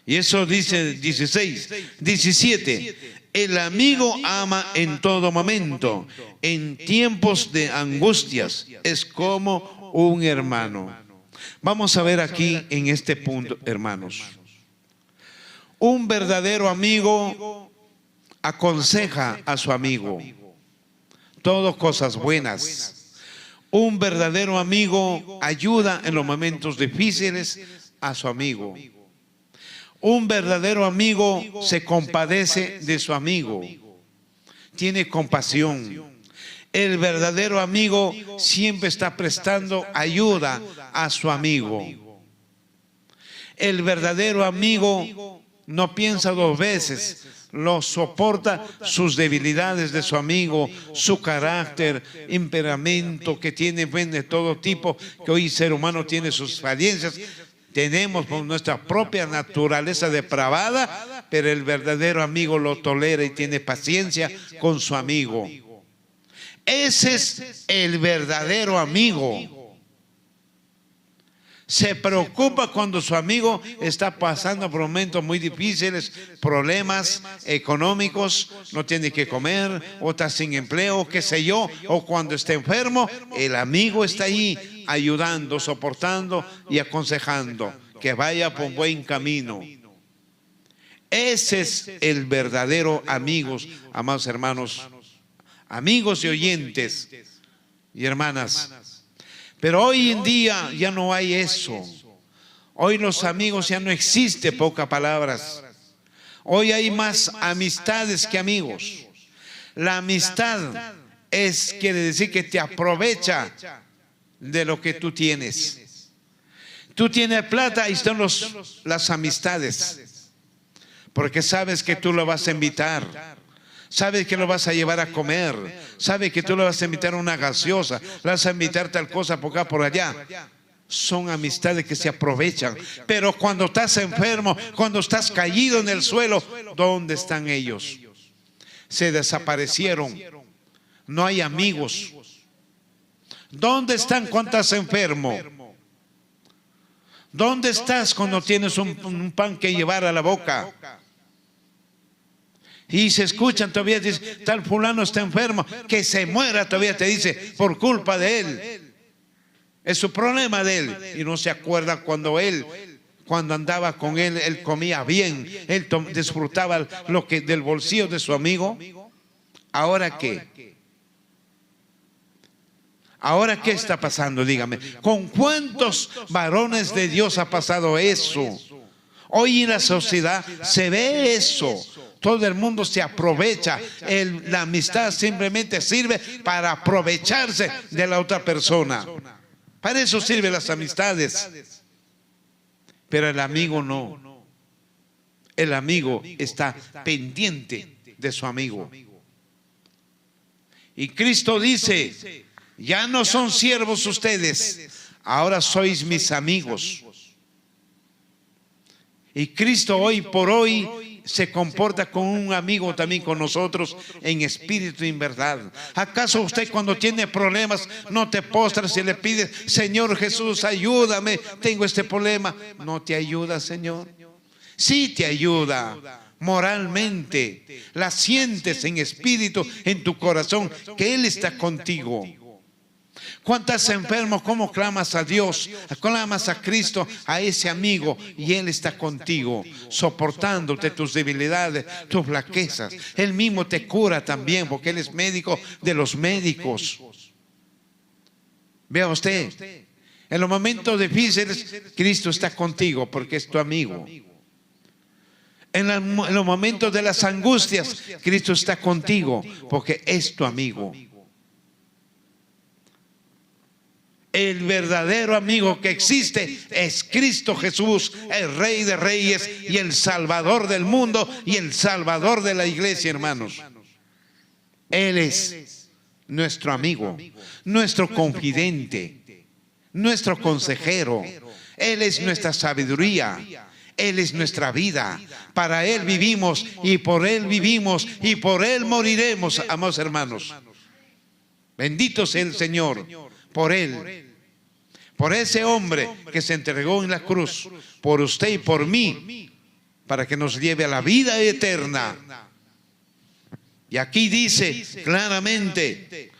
Y eso dice 17. El amigo ama en todo momento, en tiempos de angustias, es como un hermano. Vamos a ver aquí en este punto, hermanos. Un verdadero amigo aconseja a su amigo todas cosas buenas. Un verdadero amigo ayuda en los momentos difíciles a su amigo. Un verdadero amigo se compadece de su amigo, tiene compasión. El verdadero amigo siempre está prestando ayuda a su amigo. El verdadero amigo no piensa dos veces, lo soporta sus debilidades de su amigo, su carácter, temperamento que tiene de todo tipo, que hoy el ser humano tiene sus falencias. Tenemos por nuestra propia naturaleza depravada, pero el verdadero amigo lo tolera y tiene paciencia con su amigo. Ese es el verdadero amigo. Se preocupa cuando su amigo está pasando por momentos muy difíciles, problemas económicos, no tiene que comer, o está sin empleo, qué sé yo, o cuando está enfermo, el amigo está ahí ayudando, soportando y aconsejando que vaya por buen camino. Ese es el verdadero amigo, amados hermanos, amigos y oyentes y hermanas. Pero hoy en día ya no hay eso. Hoy los amigos ya no existen, pocas palabras. Hoy hay más amistades que amigos. La amistad quiere decir que te aprovecha de lo que tú tienes. Tú tienes plata, ahí están las amistades. Porque sabes que tú lo vas a invitar. Sabe que lo vas a llevar a comer. Sabe que tú le vas a invitar a una gaseosa. Le vas a invitar tal cosa por acá, por allá. Son amistades que se aprovechan. Pero cuando estás enfermo, cuando estás caído en el suelo, ¿dónde están ellos? Se desaparecieron. No hay amigos. ¿Dónde están cuando estás enfermo? ¿Dónde estás cuando tienes un pan que llevar a la boca? Y se escuchan todavía, dice, tal fulano está enfermo, que se muera todavía, te dice, por culpa de él. Es su problema de él. Y no se acuerda cuando andaba con él, él comía bien, él disfrutaba del bolsillo de su amigo. ¿Ahora qué? ¿Ahora qué está pasando? Dígame. ¿Con cuántos varones de Dios ha pasado eso? Hoy en la sociedad se ve eso. Todo el mundo se aprovecha. La amistad simplemente sirve para aprovecharse de la otra persona. Para eso sirven las amistades. Pero el amigo no. El amigo está pendiente de su amigo. Y Cristo dice, ya no son siervos ustedes, ahora sois mis amigos. Y Cristo hoy por hoy se comporta como un amigo también con nosotros en espíritu y en verdad. ¿Acaso usted cuando tiene problemas no te postras y le pides, Señor Jesús, ayúdame, tengo este problema? ¿No te ayuda, Señor? Sí te ayuda. Moralmente la sientes en espíritu, en tu corazón, que Él está contigo. ¿Cuántas enfermos, cómo clamas a Dios, clamas a Cristo, a ese amigo, y Él está contigo, soportándote tus debilidades, tus flaquezas? Él mismo te cura también, porque Él es médico de los médicos. Vea usted, en los momentos difíciles Cristo está contigo porque es tu amigo. En los momentos de las angustias Cristo está contigo porque es tu amigo. El verdadero amigo que existe es Cristo Jesús, el Rey de Reyes y el Salvador del mundo y el Salvador de la iglesia, hermanos. Él es nuestro amigo, nuestro confidente, nuestro consejero. Él es nuestra sabiduría. Él es nuestra vida. Para Él vivimos y por Él vivimos y por Él moriremos, amados hermanos. Bendito sea el Señor por Él, por ese hombre que se entregó en la cruz, por usted y por mí, para que nos lleve a la vida eterna. Y aquí dice claramente,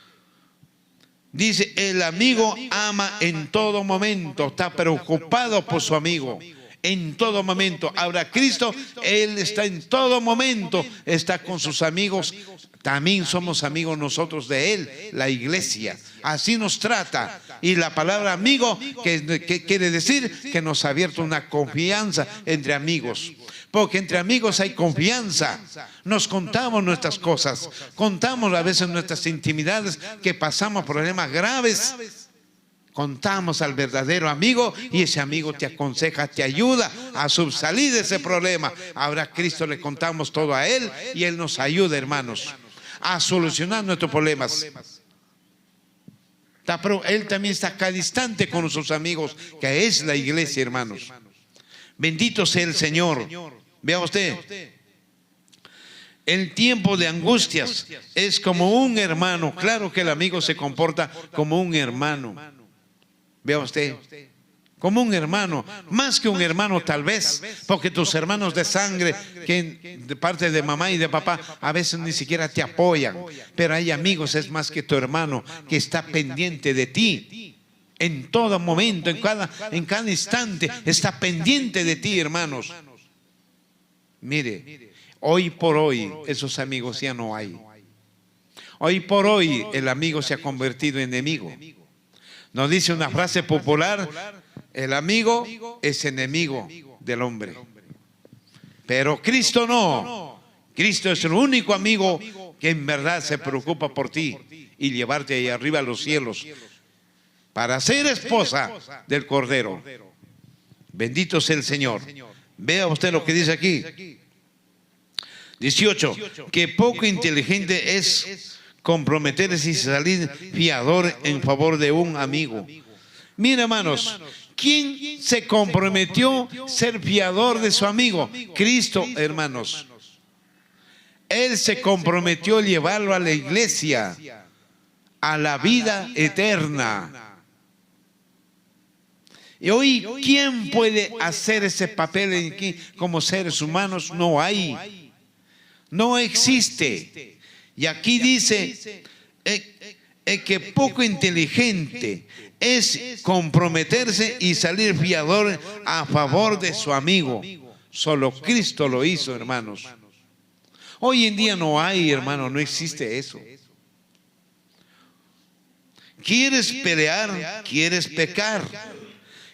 dice, el amigo ama en todo momento, está preocupado por su amigo. En todo momento. Ahora Cristo, Él está en todo momento, está con sus amigos. También somos amigos nosotros de Él, la iglesia. Así nos trata. Y la palabra amigo, que quiere decir que nos ha abierto una confianza entre amigos. Porque entre amigos hay confianza. Nos contamos nuestras cosas, contamos a veces nuestras intimidades, que pasamos problemas graves. Contamos al verdadero amigo y ese amigo te aconseja, te ayuda a subsalir de ese problema. Ahora a Cristo le contamos todo a Él y Él nos ayuda, hermanos, a solucionar nuestros problemas. Él también está acá distante con sus amigos, que es la iglesia, hermanos. Bendito sea el Señor. Vea usted, el tiempo de angustias es como un hermano. Claro que el amigo se comporta como un hermano. Vea usted, como un hermano, más que un hermano tal vez, porque tus hermanos de sangre, que de parte de mamá y de papá, a veces ni siquiera te apoyan. Pero hay amigos, es más que tu hermano, que está pendiente de ti. En todo momento, en cada instante, está pendiente de ti, hermanos. Mire, hoy por hoy, esos amigos ya no hay. Hoy por hoy, el amigo se ha convertido en enemigo. Nos dice una frase popular, el amigo es enemigo del hombre. Pero Cristo no. Cristo es el único amigo que en verdad se preocupa por ti y llevarte ahí arriba a los cielos para ser esposa del Cordero. Bendito sea el Señor. Vea usted lo que dice aquí. 18. Que poco inteligente es comprometerse y salir fiador en favor de un amigo. Mira, hermanos, ¿quién se comprometió a ser fiador de su amigo? Cristo, hermanos. Él se comprometió a llevarlo a la iglesia, a la vida eterna. Y hoy, ¿quién puede hacer ese papel aquí como seres humanos? No hay. No existe. Y aquí dice que poco inteligente es comprometerse y salir fiador a favor de su amigo. Solo Cristo lo hizo, hermanos. Hoy en día no hay, hermano, no existe eso. ¿Quieres pelear? ¿Quieres pecar?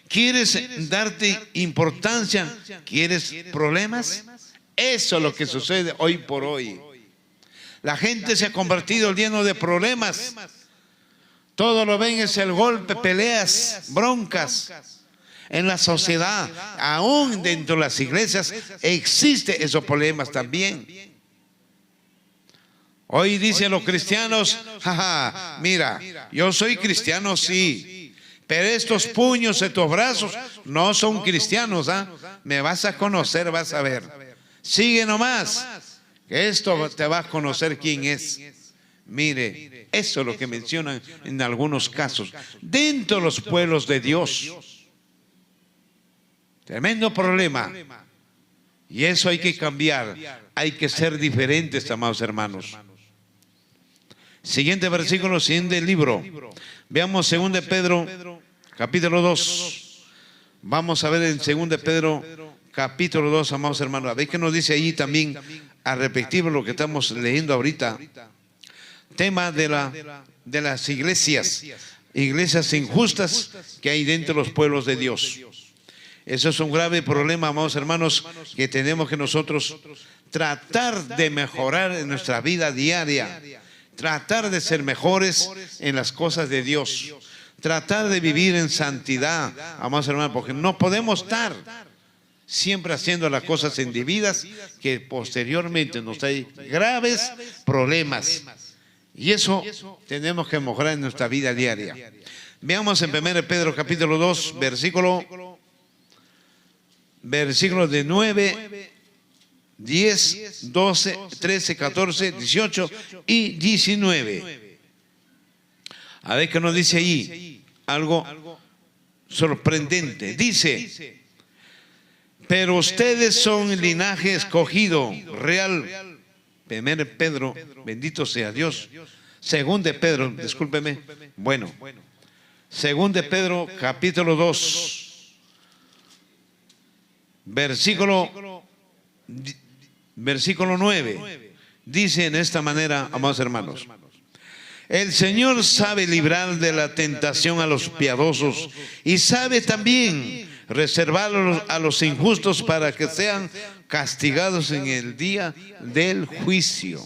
¿Quieres darte importancia? ¿Quieres problemas? Eso es lo que sucede hoy por hoy. La gente se ha convertido lleno de problemas. Todo lo ven es el golpe, peleas, broncas. En la sociedad, aún dentro de las iglesias, existen esos problemas también. Hoy dicen los cristianos, jaja, mira, yo soy cristiano, sí, pero estos puños, estos brazos, no son cristianos, ¿ah? Me vas a conocer, vas a ver. Sigue nomás, que esto te va a conocer quién es. Mire, eso es lo que mencionan en algunos casos, dentro de los pueblos de Dios. Tremendo problema. Y eso hay que cambiar, hay que ser diferentes, amados hermanos. Siguiente versículo, siguiente libro. Veamos 2 Pedro, capítulo 2. Vamos a ver en 2 Pedro, capítulo 2, amados hermanos. A ver qué nos dice ahí también, a repetir lo que estamos leyendo ahorita. Tema de las iglesias injustas que hay dentro de los pueblos de Dios. Eso es un grave problema, amados hermanos, que tenemos que nosotros tratar de mejorar en nuestra vida diaria. Tratar de ser mejores en las cosas de Dios. Tratar de vivir en santidad, amados hermanos, porque no podemos estar siempre haciendo las cosas indebidas que posteriormente nos traen graves problemas. Y eso tenemos que mejorar en nuestra vida diaria. Veamos en 1 Pedro capítulo 2, versículos de 9, 10, 12, 13, 14, 18 y 19. A ver qué nos dice ahí. Algo sorprendente. Dice: pero ustedes son linaje escogido, real. 1 Pedro, bendito sea Dios. 2 Pedro, discúlpeme. Bueno, 2 Pedro capítulo 2, versículo 9. Dice en esta manera, amados hermanos: el Señor sabe librar de la tentación a los piadosos y sabe también reservarlos a los injustos para que sean castigados en el día del juicio.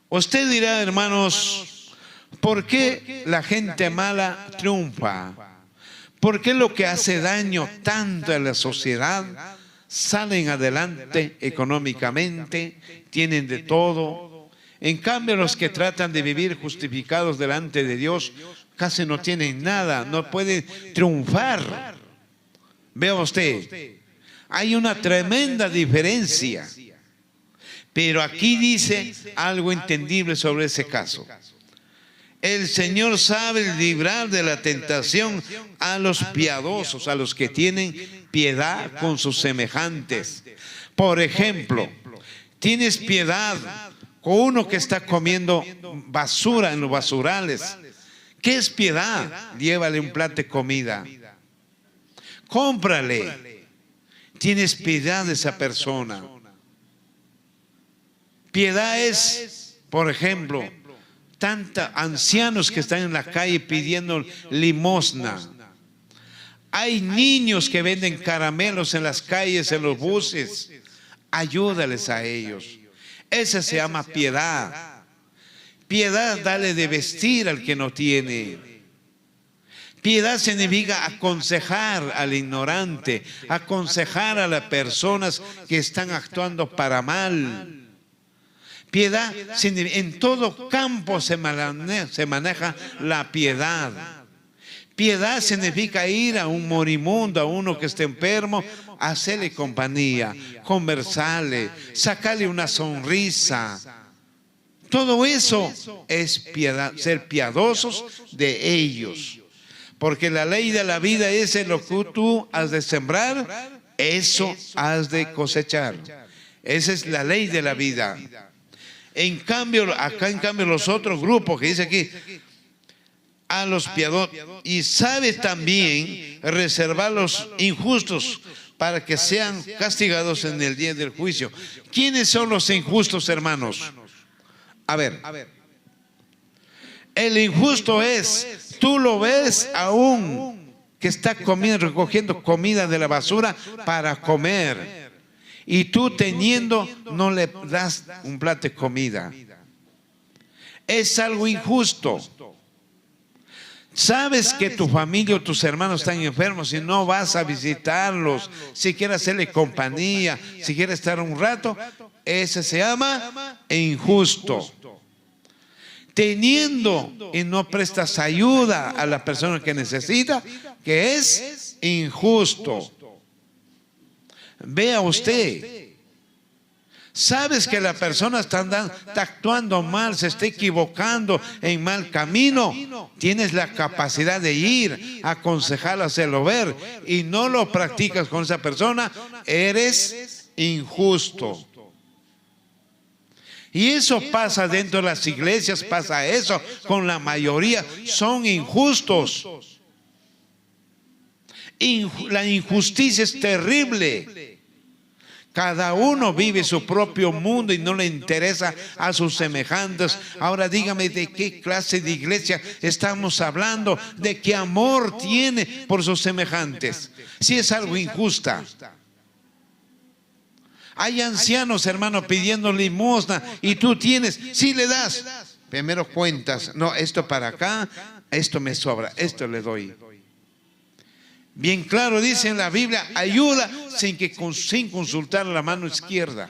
Usted dirá, hermanos, ¿por qué la gente mala triunfa? ¿Por qué lo que hace daño tanto a la sociedad salen adelante económicamente, tienen de todo? En cambio, los que tratan de vivir justificados delante de Dios casi no tienen nada, no pueden triunfar. Vea usted, hay una tremenda diferencia. Pero aquí dice algo entendible sobre ese caso. El Señor sabe librar de la tentación a los piadosos, a los que tienen piedad con sus semejantes. Por ejemplo, tienes piedad con uno que está comiendo basura en los basurales. ¿Qué es piedad? Llévale un plato de comida. Cómprale. Tienes piedad de esa persona. Piedad es, por ejemplo, tantos ancianos que están en la calle pidiendo limosna. Hay niños que venden caramelos en las calles, en los buses. Ayúdales a ellos. Esa se llama piedad. Piedad, dale de vestir al que no tiene. Piedad significa aconsejar al ignorante, aconsejar a las personas que están actuando para mal. Piedad, en todo campo se maneja la piedad. Piedad significa ir a un moribundo, a uno que esté enfermo, hacerle compañía, conversarle, sacarle una sonrisa. Todo eso es piedad, ser piadosos de ellos. Porque la ley de la vida es lo que tú has de sembrar, eso has de cosechar. Esa es la ley de la vida. En cambio, acá en cambio los otros grupos que dice aquí, a los piadosos, y sabe también reservar los injustos para que sean castigados en el día del juicio. ¿Quiénes son los injustos, hermanos? A ver, el injusto es, tú lo ves aún que está comiendo, recogiendo comida de la basura para comer, y tú teniendo no le das un plato de comida. Es algo injusto. Sabes que tu familia o tus hermanos están enfermos y no vas a visitarlos, si quieres hacerle compañía, si quieres estar un rato, ese se llama injusto. Teniendo y no prestas ayuda a la persona que necesita, que es injusto. Vea usted, sabes que la persona está actuando mal, se está equivocando en mal camino, tienes la capacidad de ir a aconsejarla, hacerlo ver, y no lo practicas con esa persona, eres injusto. Y eso pasa dentro de las iglesias, pasa eso con la mayoría, son injustos. La injusticia es terrible. Cada uno vive su propio mundo y no le interesa a sus semejantes. Ahora dígame de qué clase de iglesia estamos hablando, de qué amor tiene por sus semejantes. Si es algo injusta. Hay ancianos, hermano, pidiendo limosna y tú tienes, si le das, primero cuentas, no, esto para acá, esto me sobra, esto le doy. Bien claro dice en la Biblia, ayuda sin consultar la mano izquierda.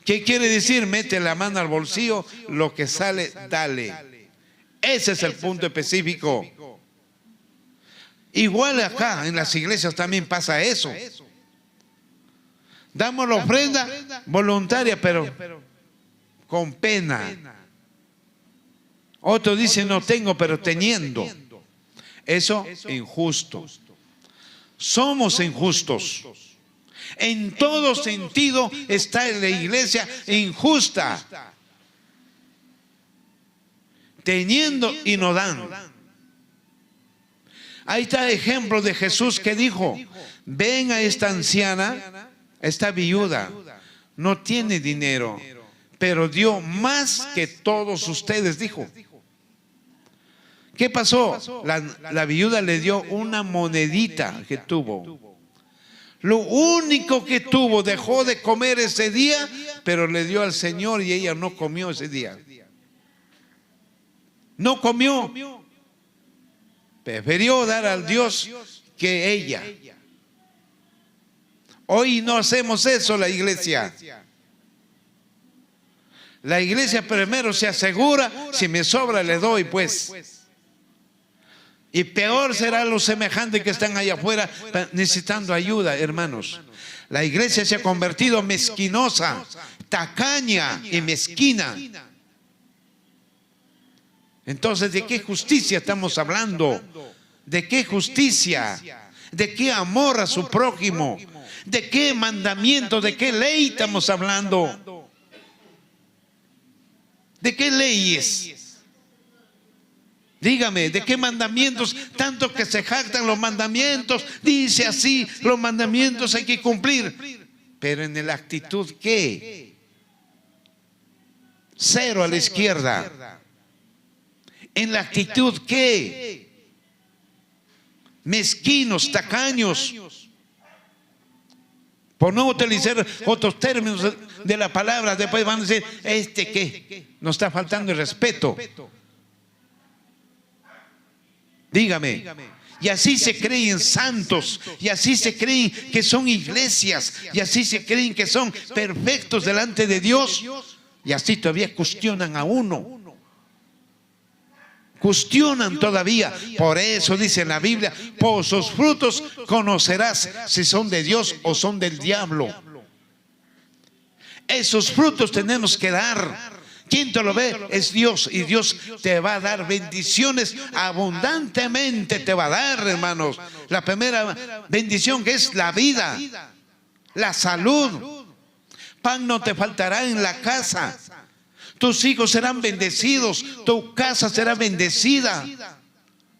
¿Qué quiere decir? Mete la mano al bolsillo, lo que sale, dale. Ese es el punto específico. Igual acá en las iglesias también pasa eso. Damos la ofrenda voluntaria, pero con pena. Otro dice no tengo, pero teniendo. Eso injusto. Somos injustos. En todo sentido está en la iglesia injusta. Teniendo y no dan. Ahí está el ejemplo de Jesús que dijo, ven a esta anciana, esta viuda, no tiene dinero, pero dio más que todos ustedes, dijo. ¿Qué pasó? La viuda le dio una monedita que tuvo. Lo único que tuvo, dejó de comer ese día, pero le dio al Señor y ella no comió ese día. No comió. Prefirió dar al Dios que ella. Hoy no hacemos eso la iglesia. La iglesia primero se asegura, si me sobra le doy pues. Y peor será los semejantes que están allá afuera necesitando ayuda, hermanos. La iglesia se ha convertido mezquinosa, tacaña y mezquina. Entonces, ¿de qué justicia estamos hablando? ¿De qué justicia? ¿De qué amor a su prójimo? ¿De qué mandamiento? ¿De qué ley estamos hablando? ¿De qué leyes? Dígame, ¿de qué mandamientos? Tanto que se jactan los mandamientos, dice así, los mandamientos hay que cumplir. Pero en la actitud, ¿qué? Cero a la izquierda. En la actitud, ¿qué? Mezquinos, tacaños. Por no utilizar otros términos de la palabra, después van a decir, ¿qué? Nos está faltando el respeto. Dígame. Y así se creen santos, y así se creen que son iglesias, y así se creen que son perfectos delante de Dios, y así todavía cuestionan a uno. Cuestionan todavía. Por eso dice en la Biblia: por sus frutos conocerás si son de Dios o son del diablo. Esos frutos tenemos que dar. ¿Quién te lo ve? Es Dios, y Dios te va a dar bendiciones abundantemente, te va a dar, hermanos. La primera bendición, que es la vida, la salud. Pan no te faltará en la casa. Tus hijos serán bendecidos, tu casa será bendecida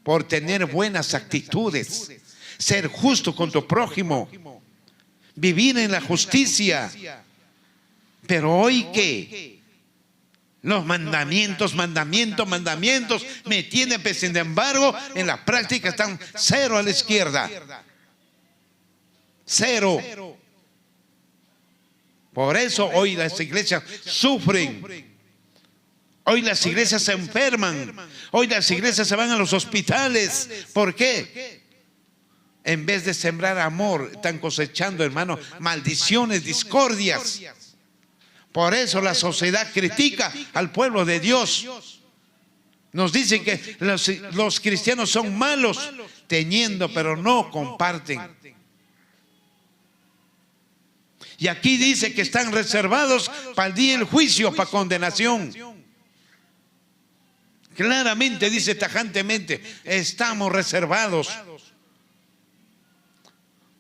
por tener buenas actitudes, ser justo con tu prójimo, vivir en la justicia. Pero hoy, ¿qué? Los mandamientos me tienen, pues, sin embargo, en la práctica están cero a la izquierda. Cero. Por eso hoy las iglesias sufren. Hoy las iglesias se enferman. Hoy las iglesias se van a los hospitales. ¿Por qué? En vez de sembrar amor, están cosechando, hermano, maldiciones, discordias. Por eso la sociedad critica al pueblo de Dios. Nos dicen que los cristianos son malos, teniendo, pero no comparten. Y aquí dice que están reservados para el día del juicio, para condenación. Claramente dice tajantemente: estamos reservados.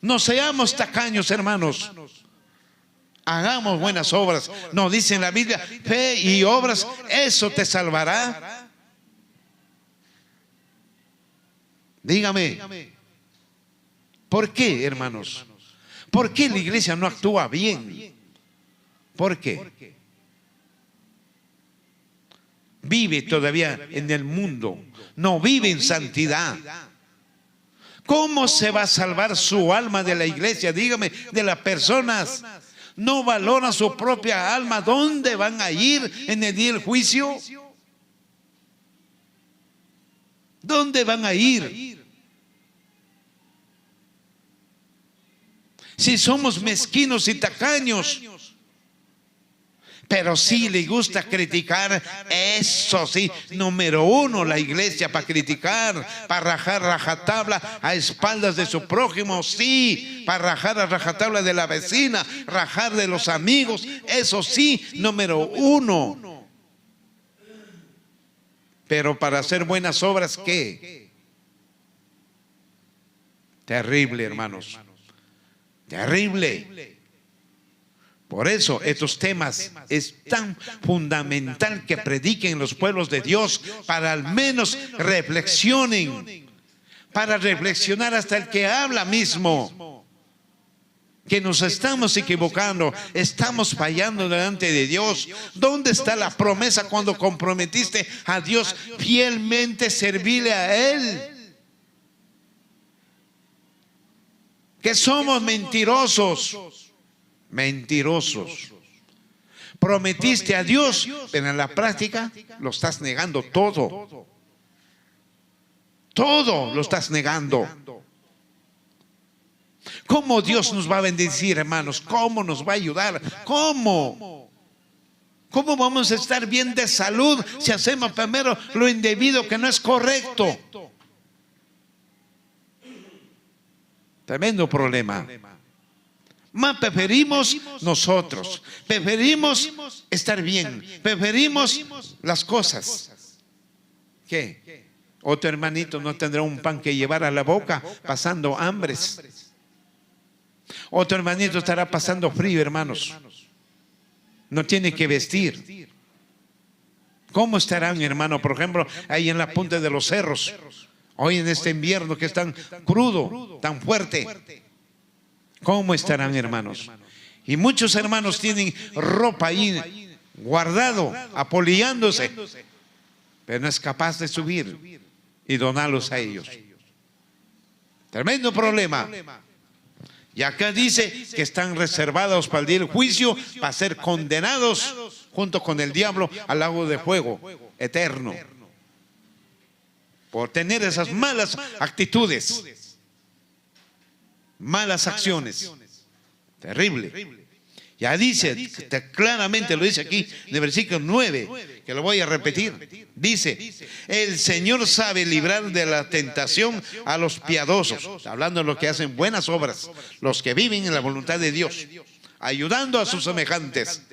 No seamos tacaños, hermanos. Hagamos buenas obras. Nos dice en la Biblia: fe y obras, eso te salvará. Dígame, ¿por qué, hermanos? ¿Por qué la iglesia no actúa bien? ¿Por qué? Vive todavía en el mundo, no vive en santidad. ¿Cómo se va a salvar su alma de la iglesia? Dígame, de las personas. No valoran su propia alma. ¿Dónde van a ir en el día del juicio? ¿Dónde van a ir? Si somos mezquinos y tacaños. Pero sí le gusta criticar, eso sí, número uno, la iglesia para criticar, para rajar rajatabla a espaldas de su prójimo, sí, para rajar a rajatabla de la vecina, rajar de los amigos, eso sí, número uno. Pero para hacer buenas obras, ¿qué? Terrible, hermanos, terrible. Por eso estos temas es tan fundamental que prediquen los pueblos de Dios, para al menos reflexionen, para reflexionar hasta el que habla mismo, que nos estamos equivocando, estamos fallando delante de Dios. ¿Dónde está la promesa cuando comprometiste a Dios fielmente servirle a Él? Que somos mentirosos. Mentirosos. Prometiste a Dios, pero en la práctica lo estás negando todo. Todo lo estás negando. ¿Cómo Dios nos va a bendecir, hermanos? ¿Cómo nos va a ayudar? ¿Cómo? ¿Cómo vamos a estar bien de salud si hacemos primero lo indebido, que no es correcto? Tremendo problema. Más preferimos nosotros, preferimos estar bien, preferimos las cosas. ¿Qué? Otro hermanito no tendrá un pan que llevar a la boca pasando hambres. Otro hermanito estará pasando frío, hermanos. No tiene que vestir. ¿Cómo estarán, hermano? Por ejemplo, ahí en la punta de los cerros, hoy en este invierno que es tan crudo, tan fuerte. ¿Cómo estarán, hermanos? Y muchos hermanos tienen ropa ahí guardado, apolillándose, pero no es capaz de subir y donarlos a ellos. Tremendo problema. Y acá dice que están reservados para el día del juicio, para ser condenados junto con el diablo al lago de fuego eterno. por tener esas malas actitudes, malas acciones. Terrible. Ya dice, claramente lo dice aquí en el versículo 9, que lo voy a repetir. Dice, el Señor sabe librar de la tentación a los piadosos, hablando de los que hacen buenas obras, los que viven en la voluntad de Dios, ayudando a sus semejantes.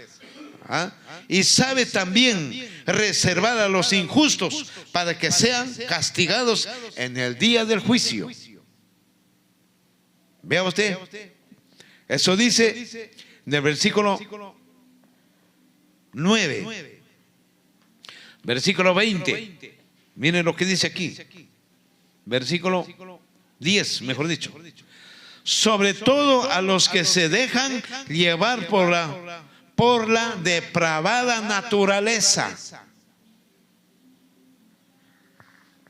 Y sabe también reservar a los injustos para que sean castigados en el día del juicio. Vea usted, eso dice en el versículo 9, versículo 20. Miren lo que dice aquí, versículo 10, mejor dicho. Sobre todo a los que se dejan llevar por la depravada naturaleza.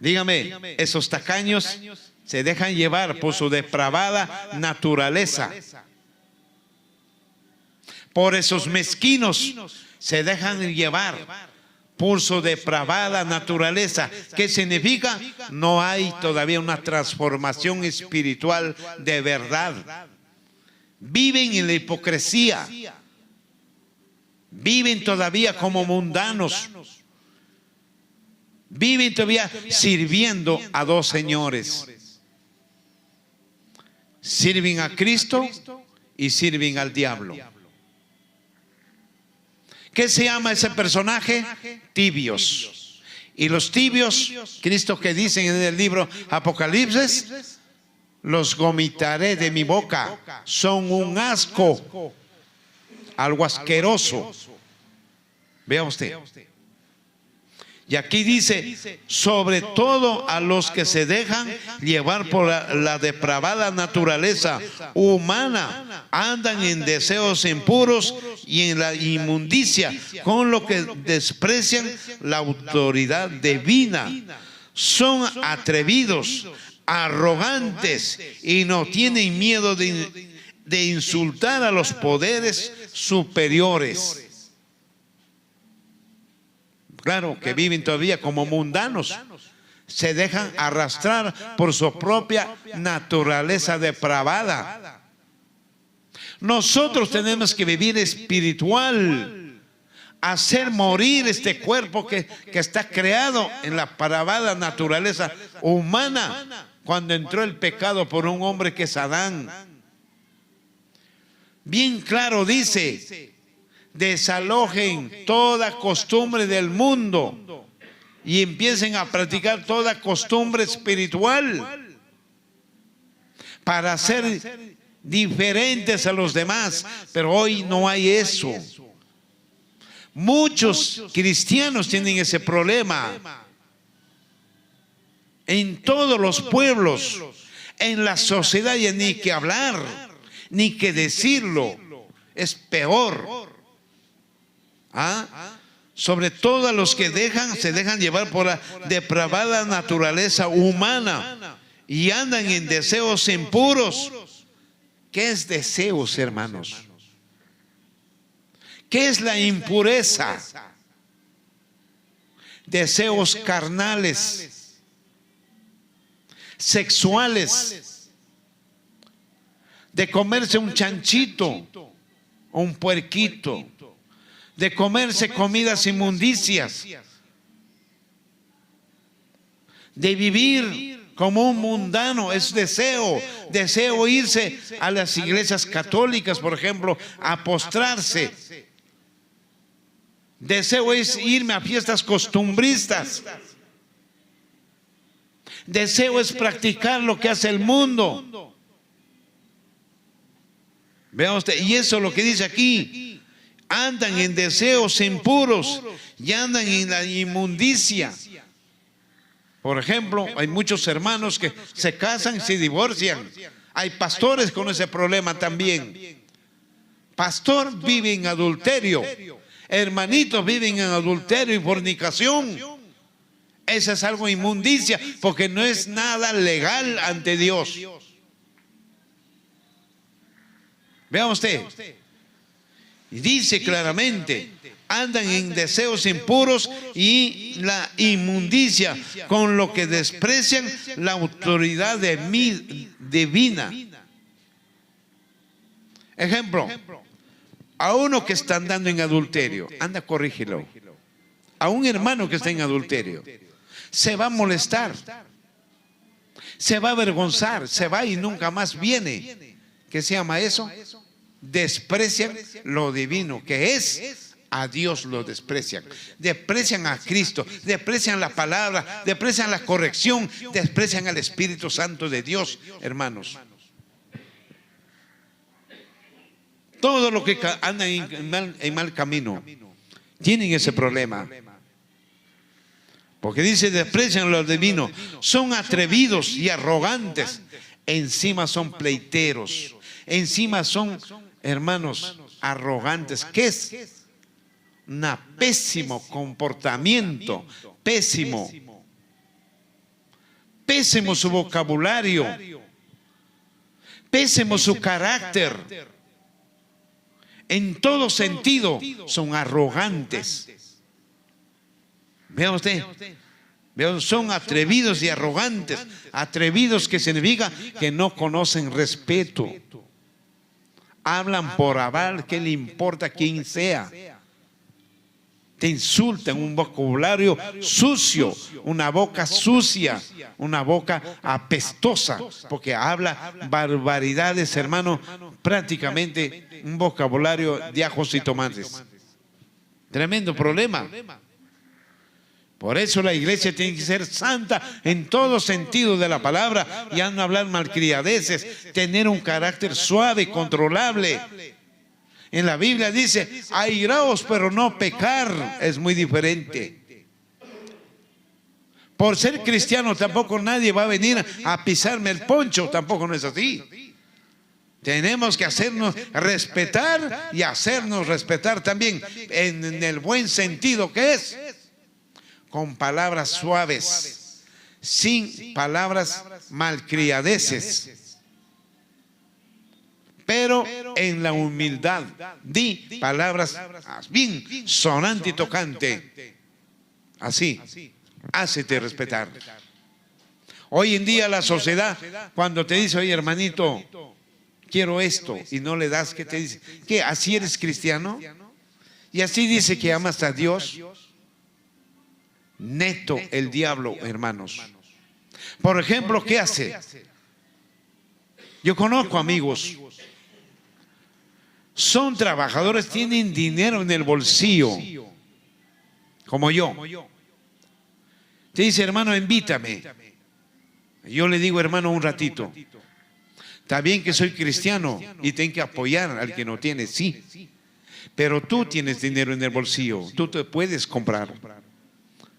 Dígame, esos tacaños se dejan llevar por su depravada naturaleza. Por esos mezquinos se dejan llevar por su depravada naturaleza. ¿Qué significa? No hay todavía una transformación espiritual de verdad. Viven en la hipocresía. Viven todavía como mundanos. Viven todavía sirviendo a dos señores. Sirven a Cristo y sirven al diablo. ¿Qué se llama ese personaje? Tibios. Y los tibios, Cristo que dice en el libro Apocalipsis, los vomitaré de mi boca. Son un asco, algo asqueroso. Vea usted. Y aquí dice, sobre todo a los que se dejan llevar por la depravada naturaleza humana, andan en deseos impuros y en la inmundicia, con lo que desprecian la autoridad divina. Son atrevidos, arrogantes y no tienen miedo de insultar a los poderes superiores. Claro, que viven todavía como mundanos. Se dejan arrastrar por su propia naturaleza depravada. Nosotros tenemos que vivir espiritual, hacer morir este cuerpo que está creado en la depravada naturaleza humana, cuando entró el pecado por un hombre que es Adán. Bien claro dice: desalojen toda costumbre del mundo y empiecen a practicar toda costumbre espiritual para ser diferentes a los demás. Pero hoy no hay eso. Muchos cristianos tienen ese problema. En todos los pueblos, en la sociedad, ya ni que hablar, ni que decirlo. Es peor. Sobre todo a los que se dejan llevar por la depravada naturaleza humana y andan en deseos impuros. ¿Qué es deseos, hermanos? ¿Qué es la impureza? Deseos carnales, sexuales, de comerse un chanchito o un puerquito, de comerse comidas inmundicias, de vivir como un mundano. Es deseo irse a las iglesias católicas, por ejemplo, a postrarse. Deseo es irme a fiestas costumbristas. Deseo es practicar lo que hace el mundo. Vea usted, y eso es lo que dice aquí. Andan en deseos impuros y andan en la inmundicia. Por ejemplo, hay muchos hermanos que se casan y se divorcian. Hay pastores con ese problema también. Pastor vive en adulterio. Hermanitos viven en adulterio y fornicación. Eso es algo inmundicia, porque no es nada legal ante Dios. Vea usted. Y dice claramente, andan en deseos impuros y la inmundicia, con lo que desprecian la autoridad divina. Ejemplo, a uno que está andando en adulterio, anda, corrígelo. A un hermano que está en adulterio, se va a molestar, se va a avergonzar, se va y nunca más viene. ¿Qué se llama eso? Desprecian lo divino, que es a Dios lo desprecian. Desprecian a Cristo, desprecian la palabra, desprecian la corrección, desprecian al Espíritu Santo de Dios, hermanos. Todos los que andan en mal camino tienen ese problema. Porque dice, desprecian lo divino, son atrevidos y arrogantes, encima son pleiteros, encima son, hermanos, arrogantes. ¿Qué es? Un pésimo comportamiento, pésimo su vocabulario, pésimo su carácter. En todo sentido son arrogantes. Vea usted, son atrevidos y arrogantes. Atrevidos, que significa que no conocen respeto. Hablan por hablar, ¿qué le importa quién sea? Te insultan, un vocabulario sucio, una boca sucia, una boca apestosa, porque habla barbaridades, hermano, prácticamente un vocabulario de ajos y tomates. Tremendo problema. Por eso la iglesia tiene que ser santa en todo sentido de la palabra, y no hablar malcriadeces, tener un carácter suave, controlable. En la Biblia dice, airaos pero no pecar, es muy diferente. Por ser cristiano tampoco nadie va a venir a pisarme el poncho, tampoco no es así. Tenemos que hacernos respetar y hacernos respetar también en el buen sentido, que es con palabras suaves, sin palabras malcriadeces, pero en la humildad. Di palabras bien sonante y tocante. Así, hácete respetar. Hoy en día la sociedad, cuando te dice, oye hermanito, quiero esto, y no le das, ¿qué te dice? ¿Qué? ¿Así eres cristiano? Y así dice que amas a Dios. Neto el diablo, hermanos. Por ejemplo, ¿qué hace? Yo conozco amigos, son trabajadores, tienen dinero en el bolsillo, como yo. Te dice, hermano, invítame. Yo le digo, hermano, un ratito. Está bien que soy cristiano y tengo que apoyar al que no tiene, sí. Pero tú tienes dinero en el bolsillo, tú te puedes comprar.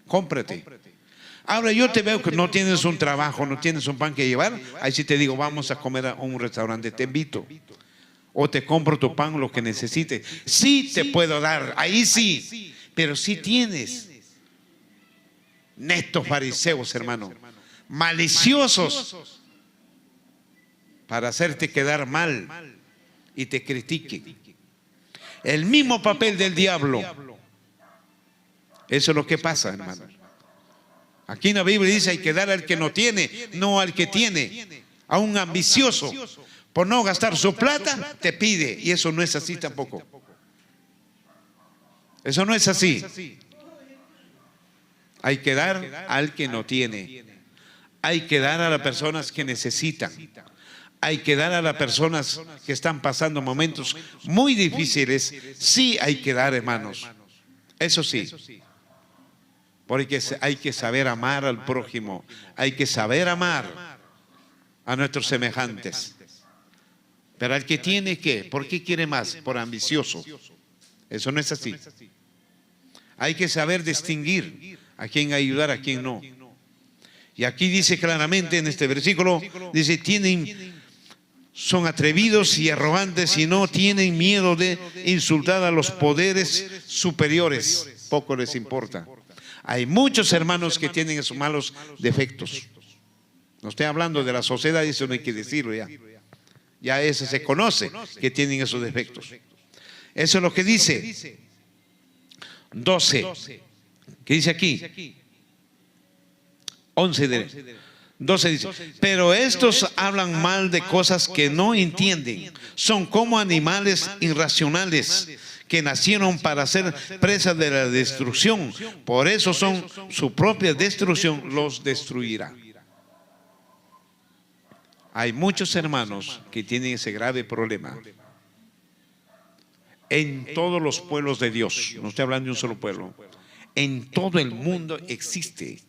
Cómprate. Ahora yo te veo que no tienes un trabajo, no tienes un pan que llevar. Ahí sí te digo, vamos a comer a un restaurante, te invito. O te compro tu pan, lo que necesites. Sí te puedo dar, ahí sí. Pero sí tienes. Netos fariseos, hermano. Maliciosos. Para hacerte quedar mal y te critiquen. El mismo papel del diablo. Eso es lo que pasa, hermano. Aquí en la Biblia dice, hay que dar al que no tiene, no al que tiene. A un ambicioso, por no gastar su plata, te pide. Y eso no es así tampoco. Eso no es así. Hay que dar al que no tiene. Hay que dar a las personas que necesitan. Hay que dar a las personas que están pasando momentos muy difíciles. Sí hay que dar, hermanos. Eso sí. Porque hay que saber amar al prójimo. Hay que saber amar a nuestros semejantes. Pero al que tiene, ¿qué? ¿Por qué quiere más? Por ambicioso. Eso no es así. Hay que saber distinguir a quién ayudar, a quién no. Y aquí dice claramente en este versículo, dice, son atrevidos y arrogantes y no tienen miedo de insultar a los poderes superiores. Poco les importa. Hay muchos hermanos que tienen esos malos defectos. No estoy hablando de la sociedad, eso no hay que decirlo ya. Ya eso se conoce, que tienen esos defectos. Eso es lo que dice 12. ¿Qué dice aquí? 12 dice, pero estos hablan mal de cosas que no entienden. Son como animales irracionales que nacieron para ser presas de la destrucción. Por eso su propia destrucción los destruirá. Hay muchos hermanos que tienen ese grave problema. En todos los pueblos de Dios, no estoy hablando de un solo pueblo, en todo el mundo existe.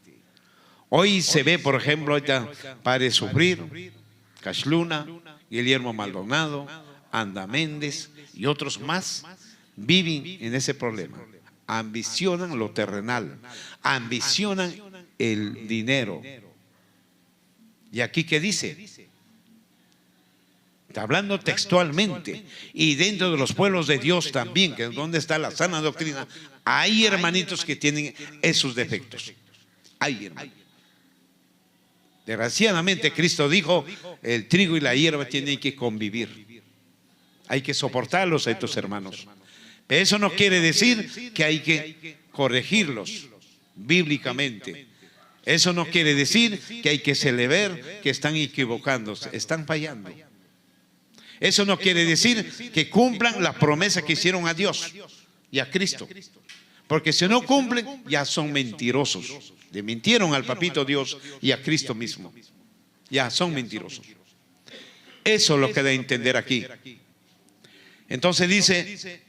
Hoy se ve, por ejemplo, ahorita Padre Sufrir, Cash Luna, Guillermo Maldonado, Anda Méndez y otros más viven en ese problema. Ambicionan lo terrenal, ambicionan el dinero. ¿Y aquí qué dice? Está hablando textualmente. Y dentro de los pueblos de Dios también, que es donde está la sana doctrina, hay hermanitos que tienen esos defectos. Hay hermanitos. Desgraciadamente Cristo dijo, el trigo y la hierba tienen que convivir. Hay que soportarlos a estos hermanos. Pero eso no quiere decir que hay que corregirlos bíblicamente. Eso no quiere decir que hay que celebrar que están equivocándose, están fallando. Eso no quiere decir que cumplan la promesa que hicieron a Dios y a Cristo. Porque si no cumplen, ya son mentirosos. Le mintieron al papito Dios y a Cristo mismo. Ya son mentirosos. Eso es lo que da a entender aquí. Entonces dice,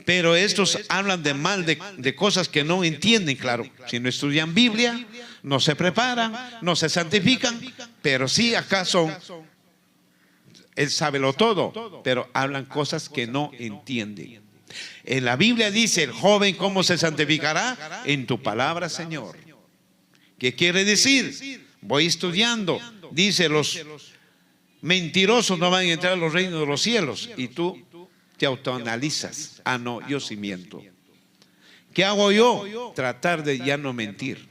pero estos hablan de mal de cosas que no entienden, claro. Si no estudian Biblia, no se preparan, no se santifican, pero sí acá son, él sabe lo todo, pero hablan cosas que no entienden. En la Biblia dice, el joven ¿cómo se santificará? En tu palabra, Señor. ¿Qué quiere decir? Voy estudiando. Dice, los mentirosos no van a entrar a los reinos de los cielos. Y tú te autoanalizas. Ah, no, yo sí miento. ¿Qué hago yo? Tratar de ya no mentir.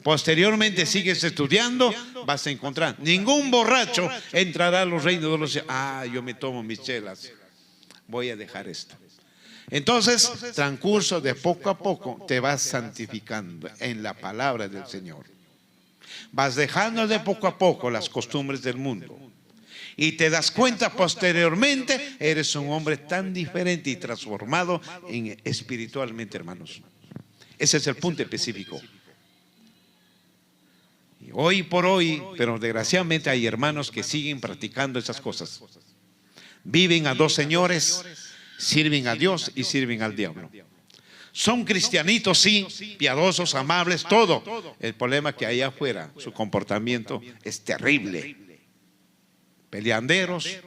Posteriormente sigues estudiando, vas a encontrar. Ningún borracho entrará a los reinos de los cielos. Ah, yo me tomo mis chelas. Voy a dejar esto. Entonces, transcurso de poco a poco, te vas santificando en la palabra del Señor. Vas dejando de poco a poco las costumbres del mundo. Y te das cuenta posteriormente, eres un hombre tan diferente y transformado espiritualmente, hermanos. Ese es el punto específico. Y hoy por hoy, pero desgraciadamente hay hermanos que siguen practicando esas cosas. Viven a dos señores, sirven a Dios y sirven al diablo. Son cristianitos, sí, piadosos, amables, todo. El problema es que allá afuera su comportamiento es terrible. Peleanderos,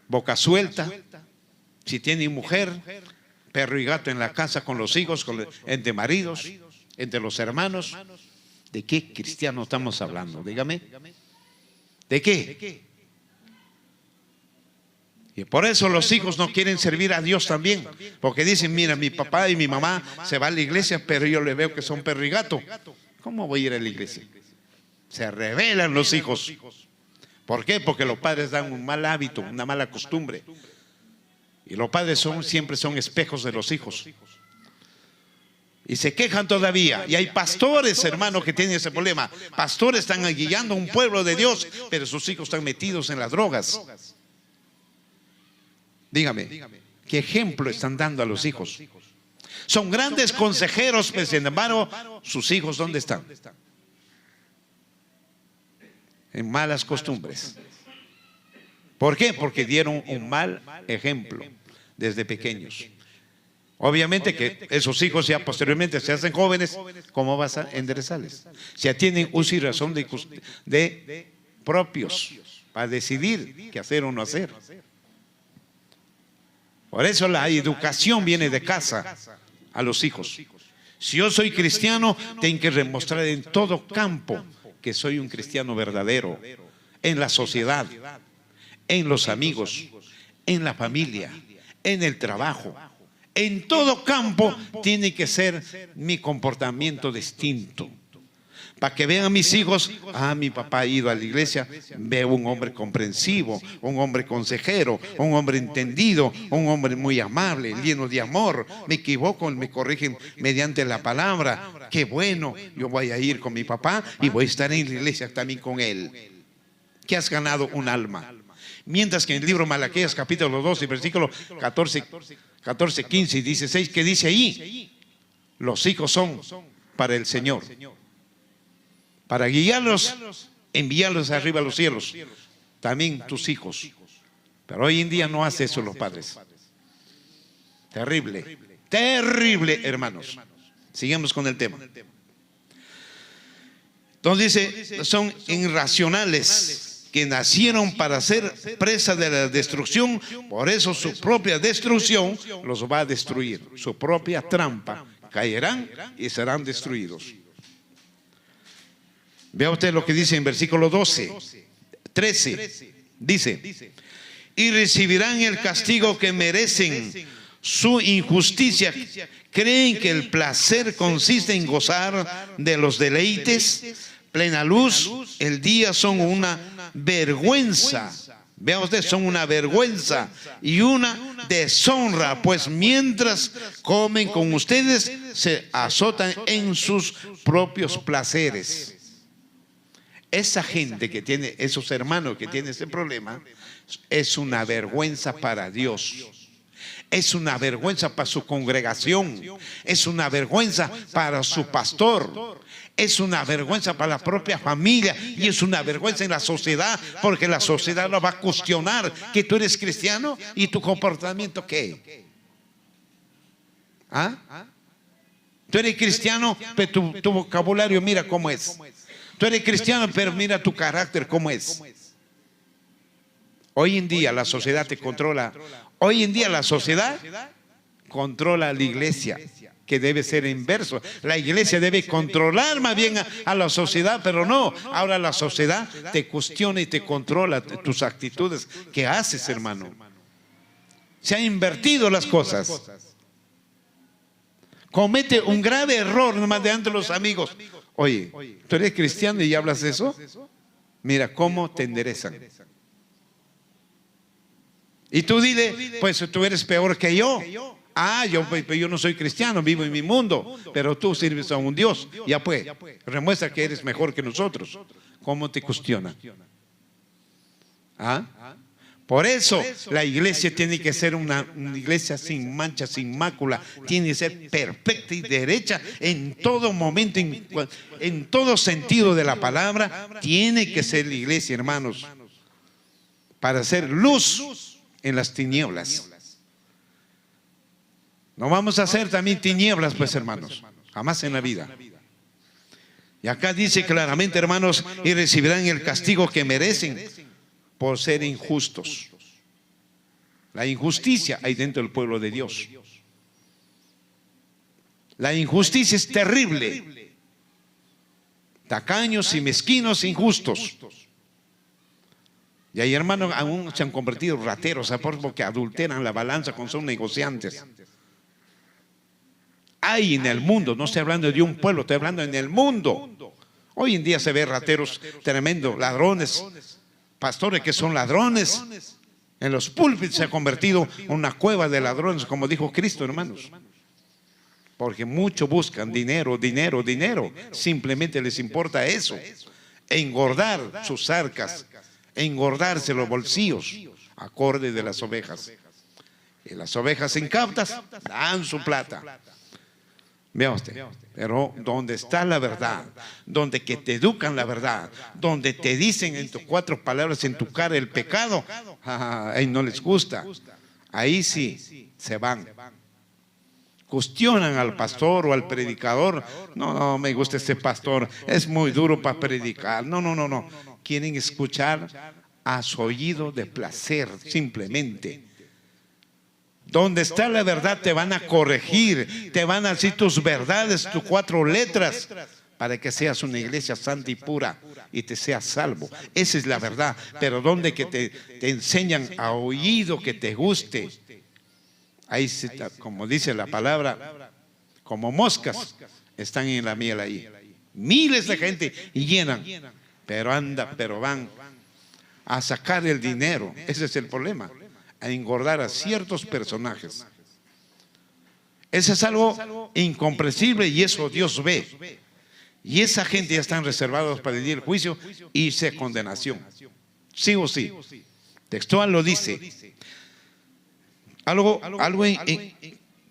boca suelta. Si tienen mujer, perro y gato en la casa con los hijos, entre maridos, entre los hermanos. ¿De qué cristiano estamos hablando? Dígame. ¿De qué? Y por eso los hijos no quieren servir a Dios también. Porque dicen, mira, mi papá y mi mamá se van a la iglesia, pero yo le veo que son perro y gato. ¿Cómo voy a ir a la iglesia? Se rebelan los hijos. ¿Por qué? Porque los padres dan un mal hábito, una mala costumbre. Y los padres siempre son espejos de los hijos. Y se quejan todavía. Y hay pastores, hermanos, que tienen ese problema. Pastores están guiando a un pueblo de Dios, pero sus hijos están metidos en las drogas. Dígame, ¿qué ejemplo están dando a los hijos? Son grandes consejeros, pero sin embargo, sus hijos, ¿dónde están? En malas costumbres. ¿Por qué? Porque dieron un mal ejemplo desde pequeños. Obviamente que esos hijos ya posteriormente se hacen jóvenes, ¿cómo vas a enderezarles? Si ya tienen uso y razón de propios para decidir qué hacer o no hacer. Por eso la educación viene de casa a los hijos. Si yo soy cristiano, tengo que demostrar en todo campo que soy un cristiano verdadero. En la sociedad, en los amigos, en la familia, en el trabajo. En todo campo tiene que ser mi comportamiento distinto. Para que vean a mis hijos, mi papá ha ido a la iglesia, veo un hombre comprensivo, un hombre consejero, un hombre entendido, un hombre muy amable, lleno de amor. Me equivoco, me corrigen mediante la palabra. Qué bueno, yo voy a ir con mi papá y voy a estar en la iglesia también con él. Que has ganado un alma. Mientras que en el libro Malaquías capítulo 12 versículo 14, 15 y 16, que dice ahí, los hijos son para el Señor, para guiarlos, enviarlos arriba a los cielos, también tus hijos. Pero hoy en día no hace eso los padres. Terrible, terrible, hermanos. Sigamos con el tema. Entonces dice, son irracionales, que nacieron para ser presa de la destrucción, por eso su propia destrucción los va a destruir. Su propia trampa, caerán y serán destruidos. Vea usted lo que dice en versículo 13, dice, y recibirán el castigo que merecen su injusticia. Creen que el placer consiste en gozar de los deleites. Plena luz, el día son una vergüenza. Vean ustedes, son una vergüenza y una deshonra, pues mientras comen con ustedes, se azotan en sus propios placeres. Esa gente que tiene, esos hermanos que tienen ese problema, es una vergüenza para Dios. Es una vergüenza para su congregación. Es una vergüenza para su pastor. Es una vergüenza para la propia familia y es una vergüenza en la sociedad, porque la sociedad lo va a cuestionar que tú eres cristiano y tu comportamiento ¿qué? Tú eres cristiano, pero tu vocabulario mira cómo es. Tú eres cristiano, pero mira tu carácter cómo es. Hoy en día la sociedad te controla. Hoy en día la sociedad controla a la iglesia, que debe ser inverso. La iglesia debe controlar más bien a la sociedad, pero no. Ahora la sociedad te cuestiona y te controla tus actitudes. ¿Qué haces, hermano? Se han invertido las cosas. Comete un grave error nomás delante de los amigos. Oye, ¿tú eres cristiano y hablas de eso? Mira cómo te enderezan. Y tú dile, pues tú eres peor que yo. Yo no soy cristiano, vivo en mi mundo, pero tú sirves a un Dios. Ya pues, demuestra que eres mejor que nosotros. ¿Cómo te cuestiona? Por eso la iglesia tiene que ser una iglesia sin mancha, sin mácula. Tiene que ser perfecta y derecha en todo momento, en todo sentido de la palabra. Tiene que ser la iglesia, hermanos, para ser luz en las tinieblas. No vamos a hacer también tinieblas, pues, hermanos, jamás en la vida. Y acá dice claramente, hermanos, y recibirán el castigo que merecen por ser injustos. La injusticia hay dentro del pueblo de Dios. La injusticia es terrible. Tacaños y mezquinos, injustos. Y hay hermanos aún se han convertido rateros, porque adulteran la balanza cuando son negociantes. Hay en el mundo, no estoy hablando de un pueblo, estoy hablando en el mundo. Hoy en día se ve rateros tremendos, ladrones, pastores que son ladrones. En los púlpitos se ha convertido en una cueva de ladrones, como dijo Cristo, hermanos. Porque muchos buscan dinero, dinero, dinero. Simplemente les importa eso. Engordar sus arcas, engordarse los bolsillos, acorde de las ovejas. Y las ovejas incautas dan su plata. Vea usted, pero donde está la verdad, donde que te educan la verdad, donde te dicen en tus 4 palabras en tu cara el pecado, ahí no les gusta, ahí sí se van. Cuestionan al pastor o al predicador. No me gusta este pastor, es muy duro para predicar. No. Quieren escuchar a su oído de placer, simplemente. Donde está la verdad te van a corregir, te van a decir tus verdades, tus 4 letras, para que seas una iglesia santa y pura y te seas salvo. Esa es la verdad. Pero donde que te enseñan a oído que te guste, ahí como dice la palabra, como moscas están en la miel ahí. Miles de gente y llenan. Pero van a sacar el dinero. Ese es el problema. A engordar a ciertos personajes. Eso es algo incomprensible y eso Dios ve. Y esa gente ya están reservados para el día del juicio y se condenación. Sí o sí. Textual lo dice. Algo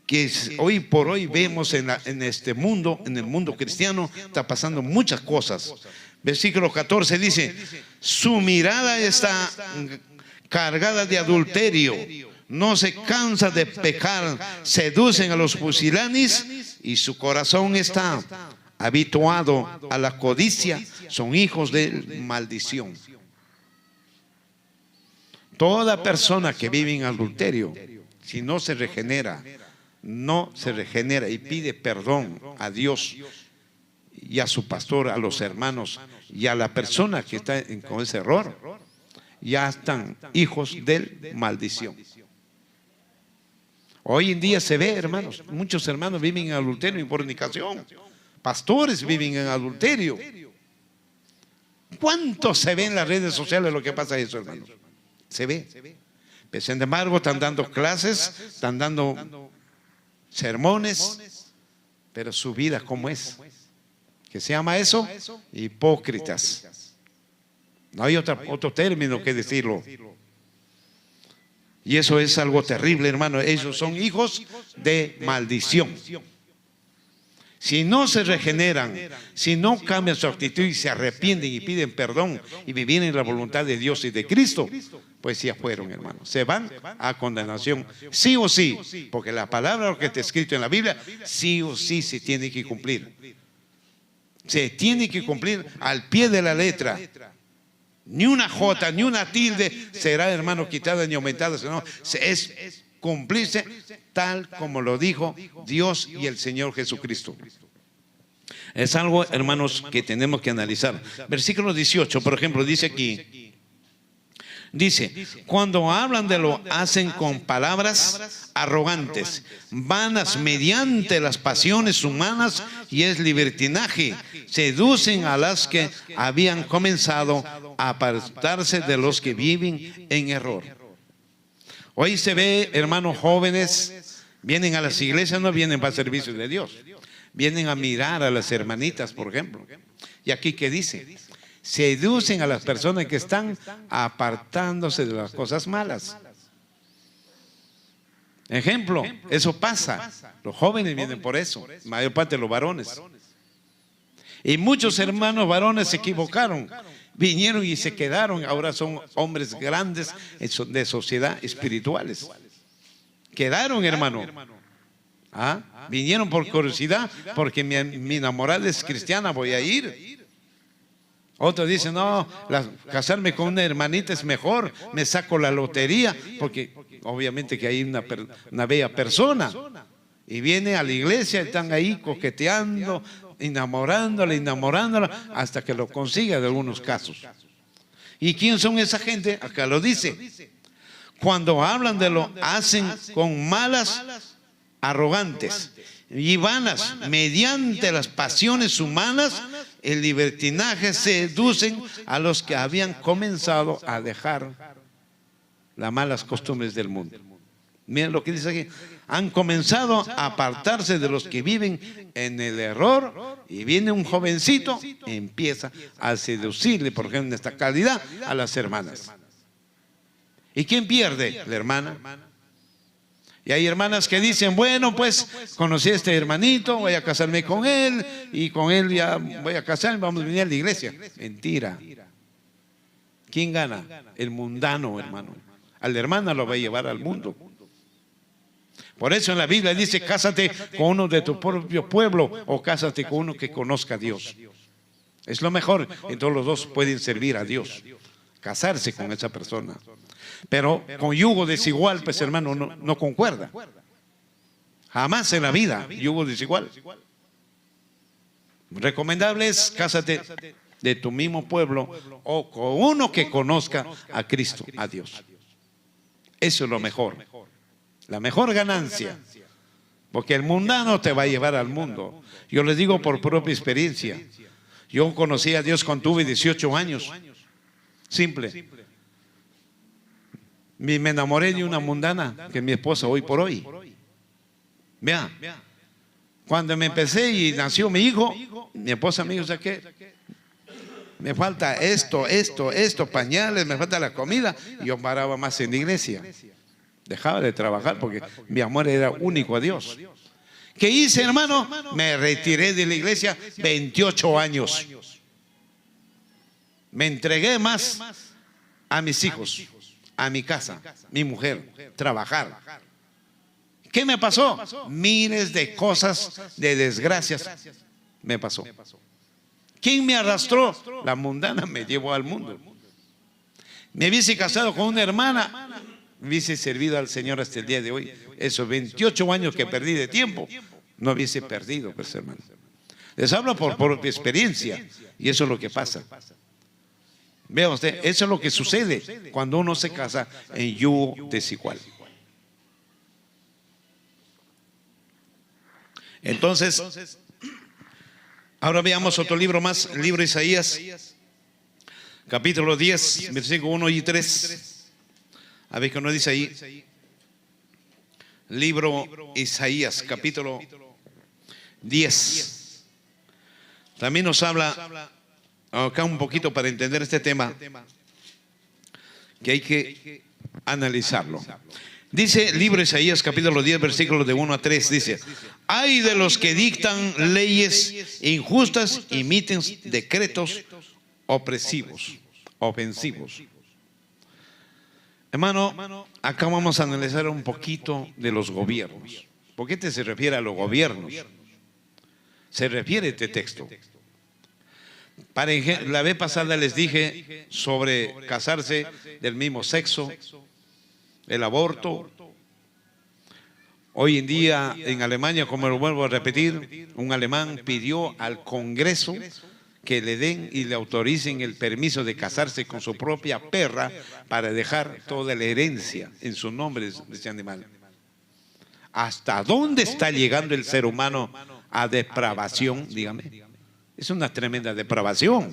que hoy por hoy vemos en este mundo, en el mundo cristiano, está pasando muchas cosas. Versículo 14 dice: su mirada está cargada de adulterio, no se cansa de pecar, seducen a los pusilánimes y su corazón está habituado a la codicia, son hijos de maldición. Toda persona que vive en adulterio, si no se regenera y pide perdón a Dios y a su pastor, a los hermanos y a la persona que está con ese error, ya están hijos de maldición. Hoy en día se ve, hermanos, muchos hermanos viven en adulterio y fornicación. Pastores viven en adulterio. ¿Cuánto se ve en las redes sociales lo que pasa eso, hermanos? Se ve. Pero sin embargo, están dando clases, están dando sermones, pero su vida, ¿cómo es? ¿Qué se llama eso? Hipócritas. No hay otro término que decirlo. Y eso es algo terrible, hermano. Ellos son hijos de maldición. Si no se regeneran, si no cambian su actitud y se arrepienten y piden perdón y vivir en la voluntad de Dios y de Cristo, pues ya fueron, hermanos. Se van a condenación, sí o sí, porque la palabra que está escrito en la Biblia, sí o sí se tiene que cumplir. Se tiene que cumplir al pie de la letra. Ni una jota, ni una tilde será, hermano, quitada ni aumentada, sino es cumplirse tal como lo dijo Dios y el Señor Jesucristo. Es algo, hermanos, que tenemos que analizar. Versículo 18, por ejemplo, dice aquí. Dice: cuando hablan de lo hacen con palabras arrogantes, vanas mediante las pasiones humanas, y es libertinaje. Seducen a las que habían comenzado a apartarse de los que viven en error. Hoy se ve, hermanos, jóvenes vienen a las iglesias, no vienen para servicio de Dios, vienen a mirar a las hermanitas, por ejemplo. Y aquí, ¿qué dice? Seducen a las personas que están apartándose de las cosas malas. Ejemplo, eso pasa. Los jóvenes vienen por eso, mayor parte de los varones. Y muchos hermanos varones se equivocaron, vinieron y se quedaron, ahora son hombres grandes de sociedad espirituales. Quedaron, hermano. Vinieron por curiosidad, porque mi enamorada es cristiana, voy a ir. Otros dicen: no, casarme con una hermanita es mejor, me saco la lotería, porque obviamente que hay una bella persona. Y viene a la iglesia, están ahí coqueteando, enamorándola, hasta que lo consiga en algunos casos. ¿Y quién son esa gente? Acá lo dice. Cuando hablan de lo hacen con malas, arrogantes y vanas, mediante las pasiones humanas, el libertinaje, seducen a los que habían comenzado a dejar las malas costumbres del mundo. Miren lo que dice aquí: han comenzado a apartarse de los que viven en el error, y viene un jovencito y empieza a seducirle, por ejemplo, en esta calidad, a las hermanas. ¿Y quién pierde? La hermana. Y hay hermanas que dicen: bueno, pues conocí a este hermanito, voy a casarme con él, y con él ya voy a casarme, vamos a venir a la iglesia. Mentira. ¿Quién gana? El mundano, hermano. A la hermana lo va a llevar al mundo. Por eso en la Biblia dice: cásate con uno de tu propio pueblo, o cásate con uno que conozca a Dios. Es lo mejor. Entonces los dos pueden servir a Dios, casarse con esa persona. Pero con yugo desigual, pues, hermano, no concuerda. Jamás en la vida, yugo desigual. Recomendable es: cásate de tu mismo pueblo o con uno que conozca a Cristo, a Dios. Eso es lo mejor. La mejor ganancia. Porque el mundano te va a llevar al mundo. Yo les digo por propia experiencia. Yo conocí a Dios cuando tuve 18 años. Simple. Me enamoré de una mundana que es mi esposa hoy por hoy. Vea, cuando me empecé y nació mi hijo, mi esposa me dijo, ¿sabes qué? Me falta esto, pañales, me falta la comida. Y yo paraba más en la iglesia. Dejaba de trabajar porque mi amor era único a Dios. ¿Qué hice, hermano? Me retiré de la iglesia 28 años. Me entregué más a mis hijos, a mi casa, mi mujer, trabajar. ¿Qué me pasó? Miles de cosas, de desgracias me pasó. ¿Quién me arrastró? La mundana me llevó al mundo. Me hubiese casado con una hermana, me hubiese servido al Señor hasta el día de hoy. Esos 28 años que perdí de tiempo, no hubiese perdido, pues, hermano. Les hablo por propia experiencia, y eso es lo que pasa. Vea usted, eso es lo que sucede cuando uno se casa en yugo desigual. Entonces, ahora veamos otro libro más, el libro de Isaías, capítulo 10, versículo 1 y 3. A ver qué nos dice ahí. Libro Isaías, capítulo 10. También nos habla acá un poquito para entender este tema, que hay que analizarlo. Dice libro de Isaías, capítulo 10, versículos de 1 a 3, dice: ay de los que dictan leyes injustas y emiten decretos opresivos, ofensivos. Hermano, acá vamos a analizar un poquito de los gobiernos. ¿Por qué se refiere a los gobiernos? Se refiere este texto. La vez pasada les dije sobre casarse del mismo sexo, el aborto. Hoy en día en Alemania, como lo vuelvo a repetir, un alemán pidió al Congreso que le den y le autoricen el permiso de casarse con su propia perra para dejar toda la herencia en su nombre de ese animal. ¿Hasta dónde está llegando el ser humano a depravación? Dígame. Es una tremenda depravación.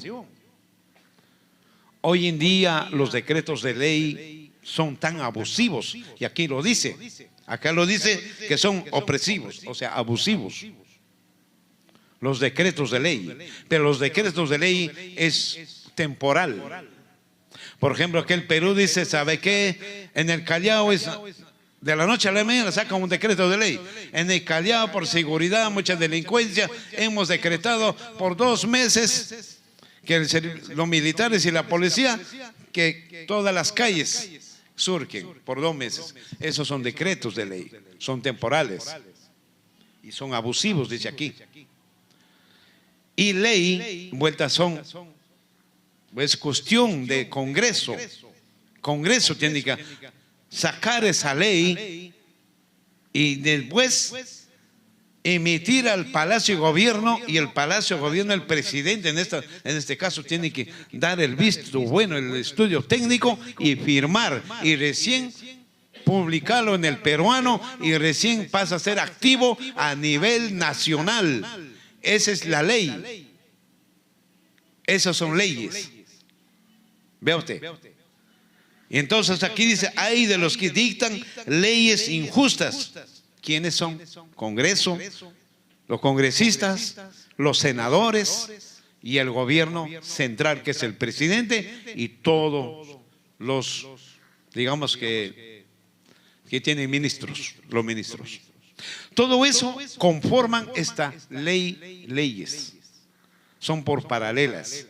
Hoy en día los decretos de ley son tan abusivos, y aquí lo dice, acá lo dice que son opresivos, o sea, abusivos. Los decretos de ley, pero los decretos de ley es temporal. Por ejemplo, aquí el Perú dice, ¿sabe qué? En el Callao es de la noche a la mañana sacan un decreto de ley. En el Callao, por seguridad, mucha delincuencia, hemos decretado por 2 meses que los militares y la policía, que todas las calles surquen por 2 meses. Esos son decretos de ley, son temporales y son abusivos, dice aquí. Y ley, vueltas son, es cuestión de Congreso. Congreso tiene que sacar esa ley y después emitir al Palacio de Gobierno, y el Palacio de Gobierno, el presidente en este caso, tiene que dar el visto bueno, el estudio técnico, y firmar, y recién publicarlo en el peruano, y recién pasa a ser activo a nivel nacional. Esa es la ley. Esas son leyes. Vea usted. Y entonces aquí dice, hay de los que dictan leyes injustas. ¿Quiénes son? Congreso, los congresistas, los senadores y el gobierno central, que es el presidente, y todos los, digamos que tienen ministros, los ministros. Todo eso conforman esta leyes. Son por paralelas.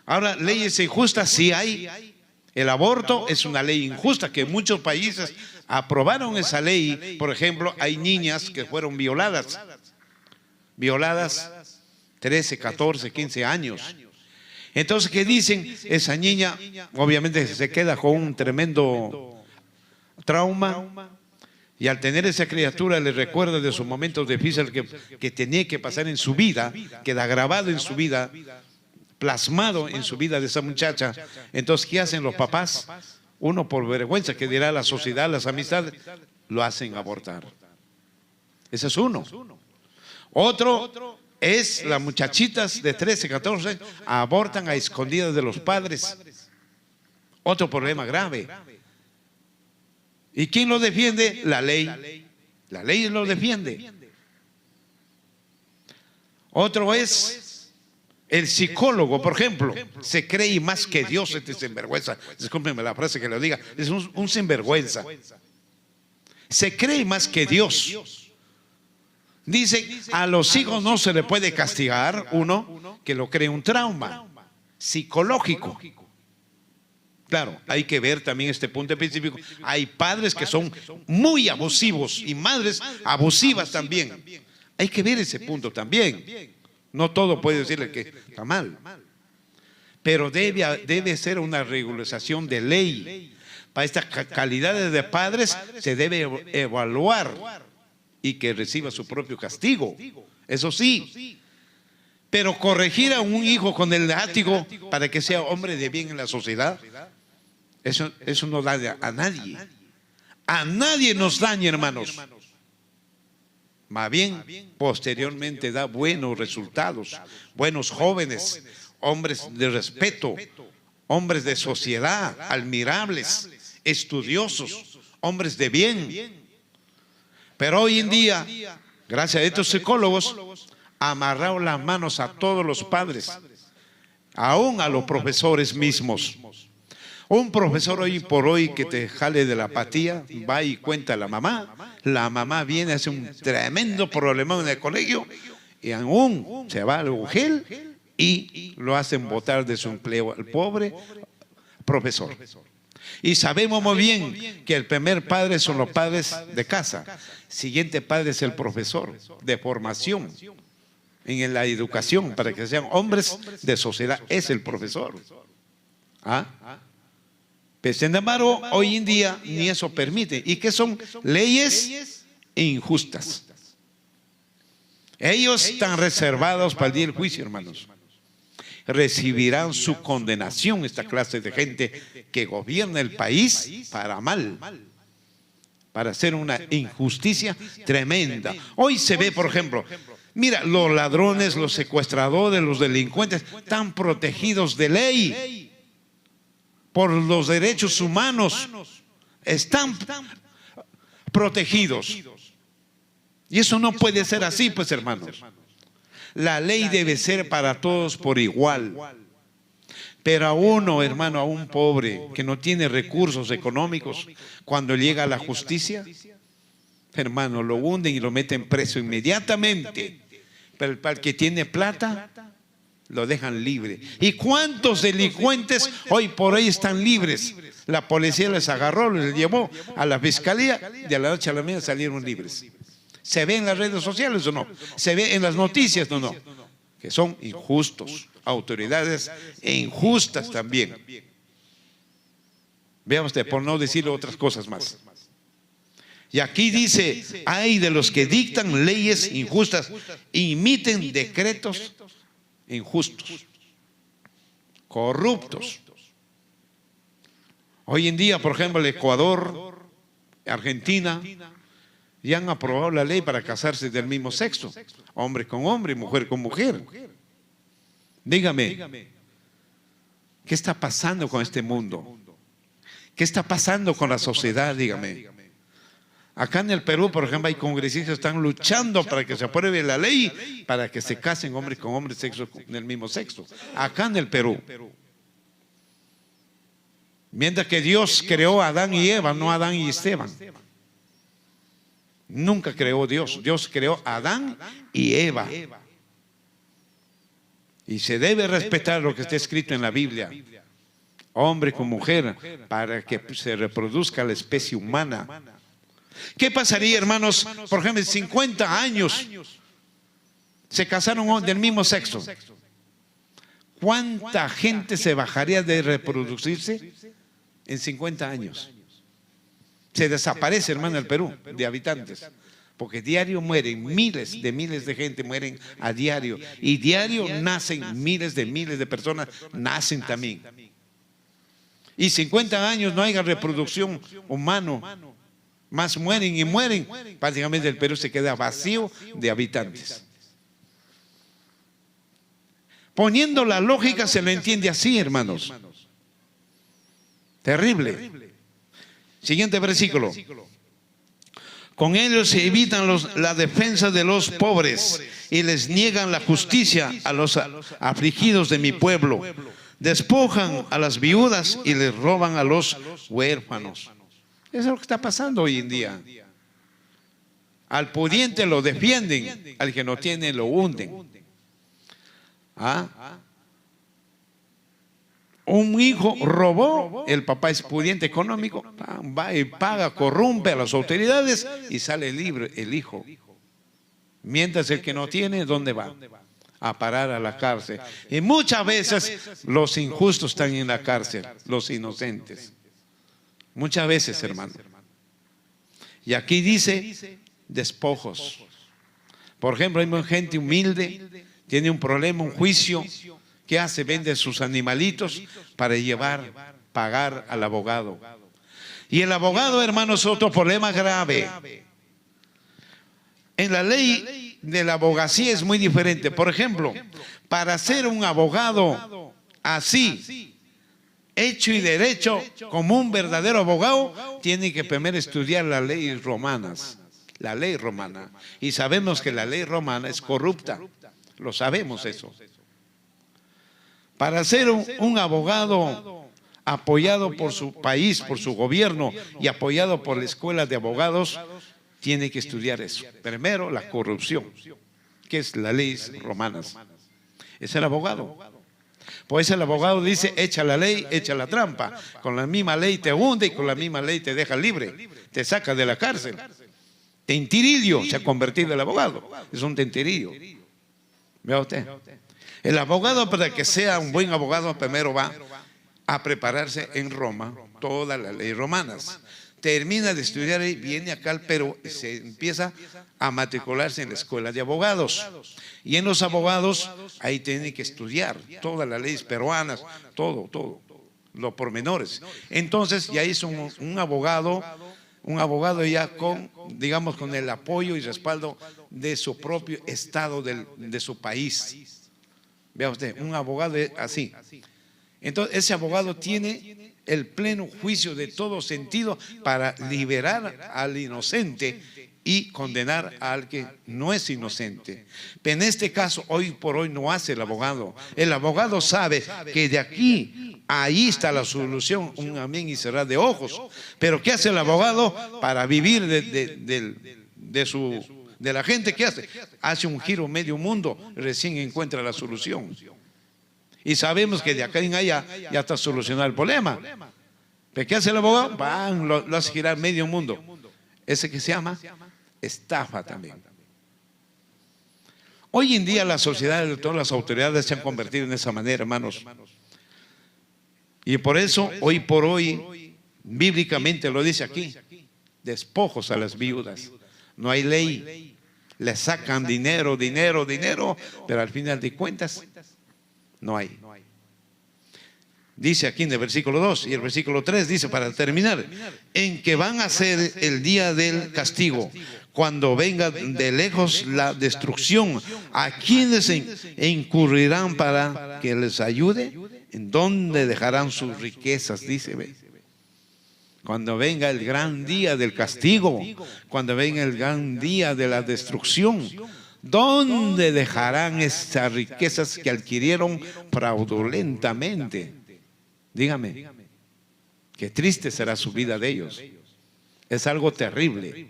Ahora, leyes injustas sí hay. El aborto es una ley injusta, que muchos países aprobaron esa ley. Por ejemplo, hay niñas que fueron violadas 13, 14, 15 años. Entonces, ¿qué dicen? Esa niña obviamente se queda con un tremendo trauma, y al tener esa criatura le recuerda de sus momentos difíciles que tenía que pasar en su vida, queda grabado en su vida, plasmado en su vida de esa muchacha. Entonces, ¿qué hacen los papás? Uno, por vergüenza, que dirá la sociedad, las amistades, lo hacen abortar. Ese es uno. Otro, es las muchachitas de 13, 14 años abortan a escondidas de los padres. Otro problema grave. ¿Y quién lo defiende? La ley. La ley lo defiende. Otro es el psicólogo, por ejemplo. Se cree más que Dios, este sinvergüenza. Discúlpenme la frase que lo diga. Es un sinvergüenza. Se cree más que Dios. Dice, a los hijos no se le puede castigar, uno, que lo cree un trauma psicológico. Claro, hay que ver también este punto específico. Hay padres que son muy abusivos y madres abusivas también. Hay que ver ese punto también. No todo puede decirle que está mal. Pero debe ser una regularización de ley. Para estas calidades de padres se debe evaluar y que reciba su propio castigo. Eso sí. Pero corregir a un hijo con el látigo para que sea hombre de bien en la sociedad, eso no daña a nadie. A nadie nos daña, hermanos. Más bien, posteriormente da buenos resultados. Buenos jóvenes, hombres de respeto, hombres de sociedad, admirables, estudiosos, hombres de bien. Pero hoy en día, gracias a estos psicólogos, amarraron las manos a todos los padres, aún a los profesores mismos. Un profesor hoy por hoy que te jale de la apatía, va y cuenta a la mamá viene, hace un tremendo problema en el colegio y aún se va al UGEL y lo hacen botar de su empleo al pobre profesor. Y sabemos muy bien que el primer padre son los padres de casa. Siguiente padre es el profesor de formación en la educación para que sean hombres de sociedad. Es el profesor. Pero sin embargo, hoy en día ni eso permite. ¿Y qué son? Leyes injustas. Ellos están reservados para el día del juicio, hermanos. Recibirán su condenación esta clase de gente que gobierna el país para mal, para hacer una injusticia tremenda. Hoy se ve, por ejemplo, mira, los ladrones, los secuestradores, los delincuentes están protegidos de ley por los derechos humanos. Están protegidos. Y eso no puede ser así, pues, hermanos. La ley debe ser para todos por igual. Pero a uno, hermano, a un pobre que no tiene recursos económicos, cuando llega a la justicia, hermano, lo hunden y lo meten preso inmediatamente. Pero para el que tiene plata, lo dejan libre. ¿Y cuántos delincuentes hoy por hoy están libres? La policía les agarró, les llevó a la fiscalía y a la noche a la mañana salieron libres. ¿Se ve en las redes sociales o no? ¿Se ve en las noticias o no? Que son injustos, autoridades injustas también. Vea usted, por no decir otras cosas más. Y aquí dice, hay de los que dictan leyes injustas, imiten decretos injustos, corruptos. Hoy en día, por ejemplo, el Ecuador, Argentina, ya han aprobado la ley para casarse del mismo sexo, hombre con hombre, mujer con mujer. Dígame, ¿qué está pasando con este mundo? ¿Qué está pasando con la sociedad? Dígame. Acá en el Perú, por ejemplo, hay congresistas que están luchando para que se apruebe la ley para que se casen hombres con hombres del mismo sexo. Acá en el Perú. Mientras que Dios creó a Adán y Eva, no a Adán y Esteban. Nunca creó Dios. Dios creó a Adán y Eva. Y se debe respetar lo que está escrito en la Biblia. Hombre con mujer, para que se reproduzca la especie humana. ¿Qué pasaría, hermanos? Por ejemplo, en 50 años se casaron del mismo sexo. ¿Cuánta gente se bajaría de reproducirse en 50 años? Se desaparece, hermano, el Perú de habitantes. Porque diario mueren miles de gente, mueren a diario. Y diario nacen miles de personas, nacen también. Y 50 años no hay reproducción humana. Más mueren y mueren. Prácticamente el Perú se queda vacío de habitantes. Poniendo la lógica se lo entiende así, hermanos. Terrible. Siguiente versículo. Con ellos se evitan la defensa de los pobres y les niegan la justicia a los afligidos de mi pueblo. Despojan a las viudas y les roban a los huérfanos. Eso es lo que está pasando hoy en día. Al pudiente lo defienden, al que no tiene lo hunden. ¿Ah? Un hijo robó, el papá es pudiente económico, va y paga, corrompe a las autoridades y sale libre el hijo. Mientras el que no tiene, ¿dónde va? A parar a la cárcel. Y muchas veces los injustos están en la cárcel, los inocentes. Muchas veces, hermano. Y aquí dice despojos. Por ejemplo, hay gente humilde, tiene un problema, un juicio. ¿Qué hace? Vende sus animalitos para pagar al abogado. Y el abogado, hermanos, es otro problema grave. En la ley de la abogacía es muy diferente. Por ejemplo, para ser un abogado así, hecho y derecho, como un verdadero abogado, tiene que primero estudiar las leyes romanas. La ley romana. Y sabemos que la ley romana es corrupta. Lo sabemos eso. Para ser un abogado apoyado por su país, por su gobierno y apoyado por la escuela de abogados, tiene que estudiar eso. Primero, la corrupción, que es las leyes romanas. Es el abogado. Pues el abogado dice, echa la ley, echa la trampa. Con la misma ley te hunde y con la misma ley te deja libre. Te saca de la cárcel. Tentirillo se ha convertido el abogado. Es un tentirillo. Vea usted. El abogado, para que sea un buen abogado, primero va a prepararse en Roma, todas las leyes romanas. Termina de estudiar y viene acá, pero se empieza a matricularse en la escuela de abogados. Y en los abogados, ahí tiene que estudiar todas las leyes peruanas, todo, los pormenores. Entonces ya hizo un abogado ya con, digamos, con el apoyo y respaldo de su propio estado, de su país. Vea usted, un abogado así. Entonces ese abogado tiene el pleno juicio de todo sentido para liberar al inocente y condenar al que no es inocente. Pero en este caso, hoy por hoy no hace el abogado. El abogado sabe que de aquí ahí está la solución, un amén y cerrar de ojos. Pero ¿qué hace el abogado para vivir de la gente? ¿Qué hace? Hace un giro medio mundo, recién encuentra la solución. Y sabemos que de acá en allá ya está solucionado el problema. ¿Pero qué hace el abogado? Lo hace girar medio mundo. Ese que se llama estafa también. Hoy en día la sociedad de todas las autoridades se han convertido en esa manera, hermanos. Y por eso, hoy por hoy, bíblicamente lo dice aquí, despojos a las viudas. No hay ley, le sacan dinero, pero al final de cuentas no hay. Dice aquí en el versículo 2 y el versículo 3 dice, para terminar, en que van a ser el día del castigo, cuando venga de lejos la destrucción, ¿a quienes incurrirán para que les ayude? ¿En dónde dejarán sus riquezas? Dice, ve. Cuando venga el gran día del castigo, cuando venga el gran día de la destrucción, ¿dónde dejarán esas riquezas que adquirieron fraudulentamente? Dígame, qué triste será su vida de ellos. Es algo terrible.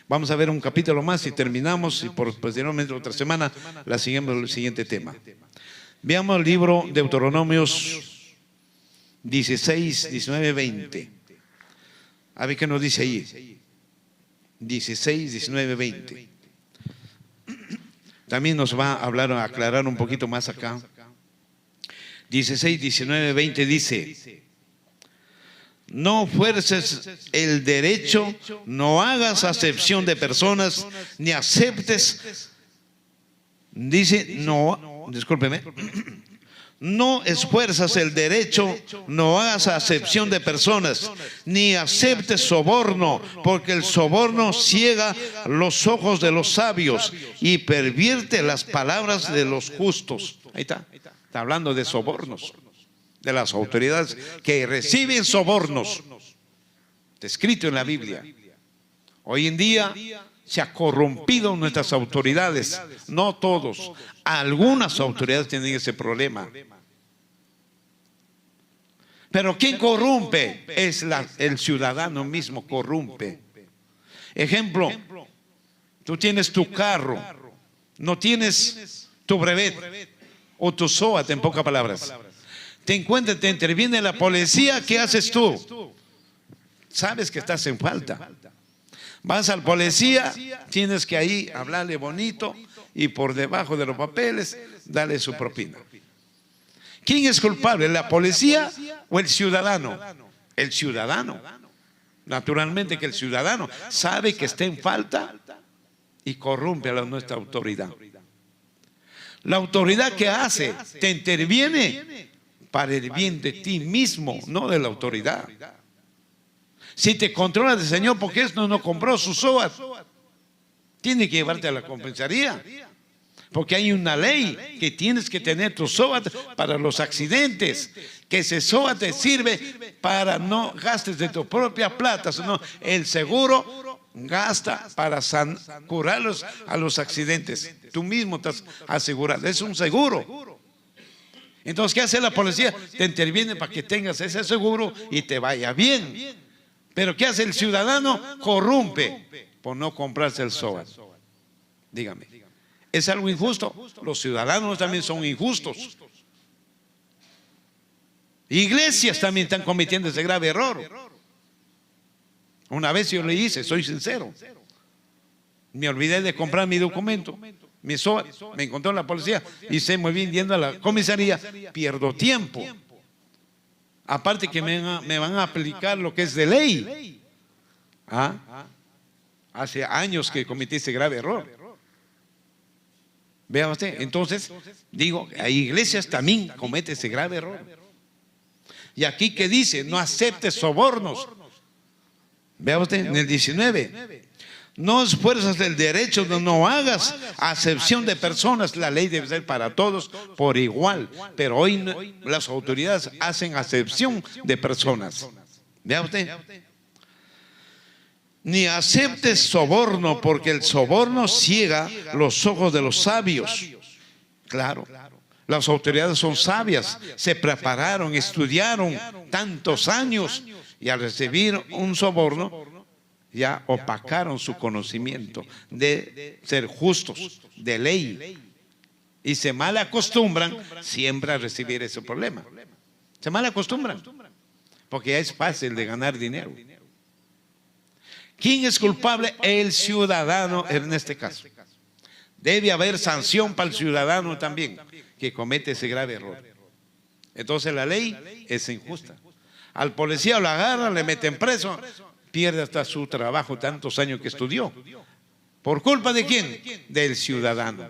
Vamos a ver un capítulo más y terminamos, y posteriormente otra semana la seguimos el siguiente tema. Veamos el libro de Deuteronomios 16, 19, 20. A ver qué nos dice ahí. 16, 19, 20. También nos va a hablar, a aclarar un poquito más acá. 16, 19, 20 dice: no fuerces el derecho, no hagas acepción de personas, ni aceptes, dice, no, discúlpeme, no esfuerzas el derecho, no hagas acepción de personas, ni aceptes soborno, porque el soborno ciega los ojos de los sabios y pervierte las palabras de los justos. Ahí está. Está hablando de sobornos, de las autoridades que reciben sobornos. Está escrito en la Biblia. Hoy en día se ha corrompido nuestras autoridades. No todos. Algunas autoridades tienen ese problema. Pero ¿quién corrompe? Es el ciudadano mismo corrompe. Ejemplo, tú tienes tu carro, no tienes tu brevet o tu SOAT, en pocas palabras. Te encuentras, te interviene la policía, ¿qué haces tú? Sabes que estás en falta. Vas al policía, tienes que ahí hablarle bonito y por debajo de los papeles darle su propina. ¿Quién es culpable? ¿La policía o el ciudadano? El ciudadano. Naturalmente que el ciudadano sabe que está en falta y corrompe a nuestra autoridad. La autoridad que hace, te interviene para el bien de ti mismo, no de la autoridad. Si te controla el Señor, porque esto no compró su SOAT, tiene que llevarte a la comisaría. Porque hay una ley que tienes que tener tu SOAT para los accidentes. Que ese SOAT te sirve para no gastes de tu propia plata, sino el seguro gasta para curarlos a los accidentes. Tú mismo estás asegurado, es un seguro. Entonces, ¿qué hace la policía? Te interviene para que tengas ese seguro y te vaya bien. Pero ¿qué hace el ciudadano? Corrompe por no comprarse el SOAT. Dígame, ¿es algo injusto? Los ciudadanos también son injustos. Iglesias también están cometiendo ese grave error. Una vez yo le hice, soy sincero. Me olvidé de comprar mi documento, mi SOAT, me encontró en la policía y se muy bien yendo a la comisaría, pierdo tiempo. Aparte que me van a aplicar lo que es de ley. Hace años que cometí ese grave error. Vea usted, entonces digo, hay iglesias también cometen ese grave error. Y aquí que dice, no aceptes sobornos. Vea usted, en el 19, no esfuerzas del derecho, no hagas acepción de personas. La ley debe ser para todos por igual. Pero hoy las autoridades hacen acepción de personas. Vea usted. Ni aceptes soborno, porque el soborno ciega los ojos de los sabios. Claro, las autoridades son sabias, se prepararon, estudiaron tantos años y al recibir un soborno ya opacaron su conocimiento de ser justos, de ley, y se mal acostumbran siempre a recibir ese problema. Se mal acostumbran porque ya es fácil de ganar dinero. ¿Quién es culpable? El ciudadano en este caso. Debe haber sanción para el ciudadano también que comete ese grave error. Entonces la ley es injusta. Al policía lo agarran, le meten preso, pierde hasta su trabajo, tantos años que estudió. ¿Por culpa de quién? Del ciudadano.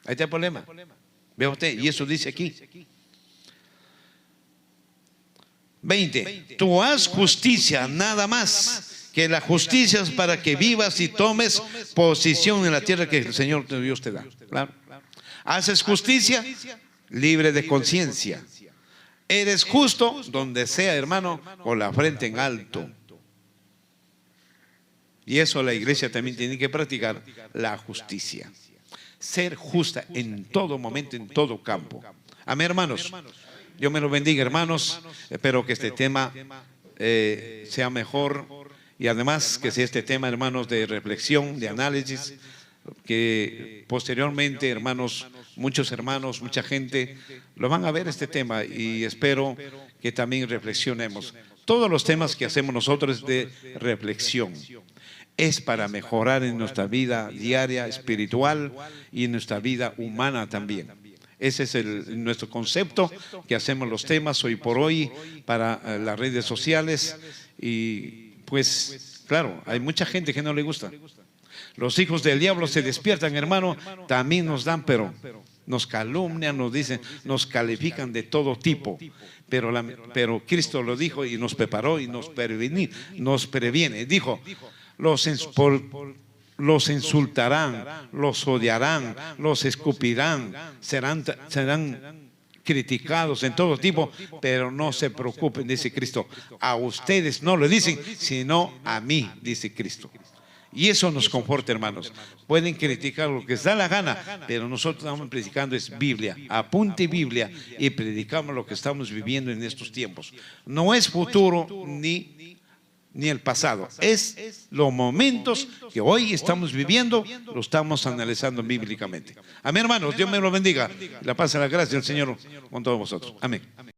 Ahí está el problema. Vea usted, y eso dice aquí. 20. Tú haz justicia, nada más, que la justicia es para que vivas y tomes posición en la tierra que el Señor Dios te da. Claro. Haces justicia, libre de conciencia. Eres justo donde sea, hermano, con la frente en alto. Y eso la iglesia también tiene que practicar, la justicia. Ser justa en todo momento, en todo campo. Amén, hermanos. Dios me lo bendiga, hermanos. Espero que este tema sea mejor y además que sea este tema, hermanos, de reflexión, de análisis, que posteriormente, hermanos, muchos hermanos, mucha gente lo van a ver este tema y espero que también reflexionemos. Todos los temas que hacemos nosotros de reflexión es para mejorar en nuestra vida diaria, espiritual y en nuestra vida humana también. Ese es nuestro concepto que hacemos los temas hoy por hoy para las redes sociales. Y pues, claro, hay mucha gente que no le gusta. Los hijos del diablo se despiertan, hermano, también nos dan, pero nos calumnian, nos dicen, nos califican de todo tipo. Pero Cristo lo dijo los insultarán, los odiarán, los escupirán, serán criticados en todo tipo, pero no se preocupen, dice Cristo. A ustedes no lo dicen, sino a mí, dice Cristo. Y eso nos conforta, hermanos. Pueden criticar lo que les da la gana, pero nosotros estamos predicando es Biblia. Apunte Biblia y predicamos lo que estamos viviendo en estos tiempos. No es futuro ni el pasado. Es los momentos que hoy estamos viviendo, lo estamos analizando bíblicamente. Amén, hermanos. Dios me lo bendiga. La paz y la gracia del Señor con todos vosotros. Amén.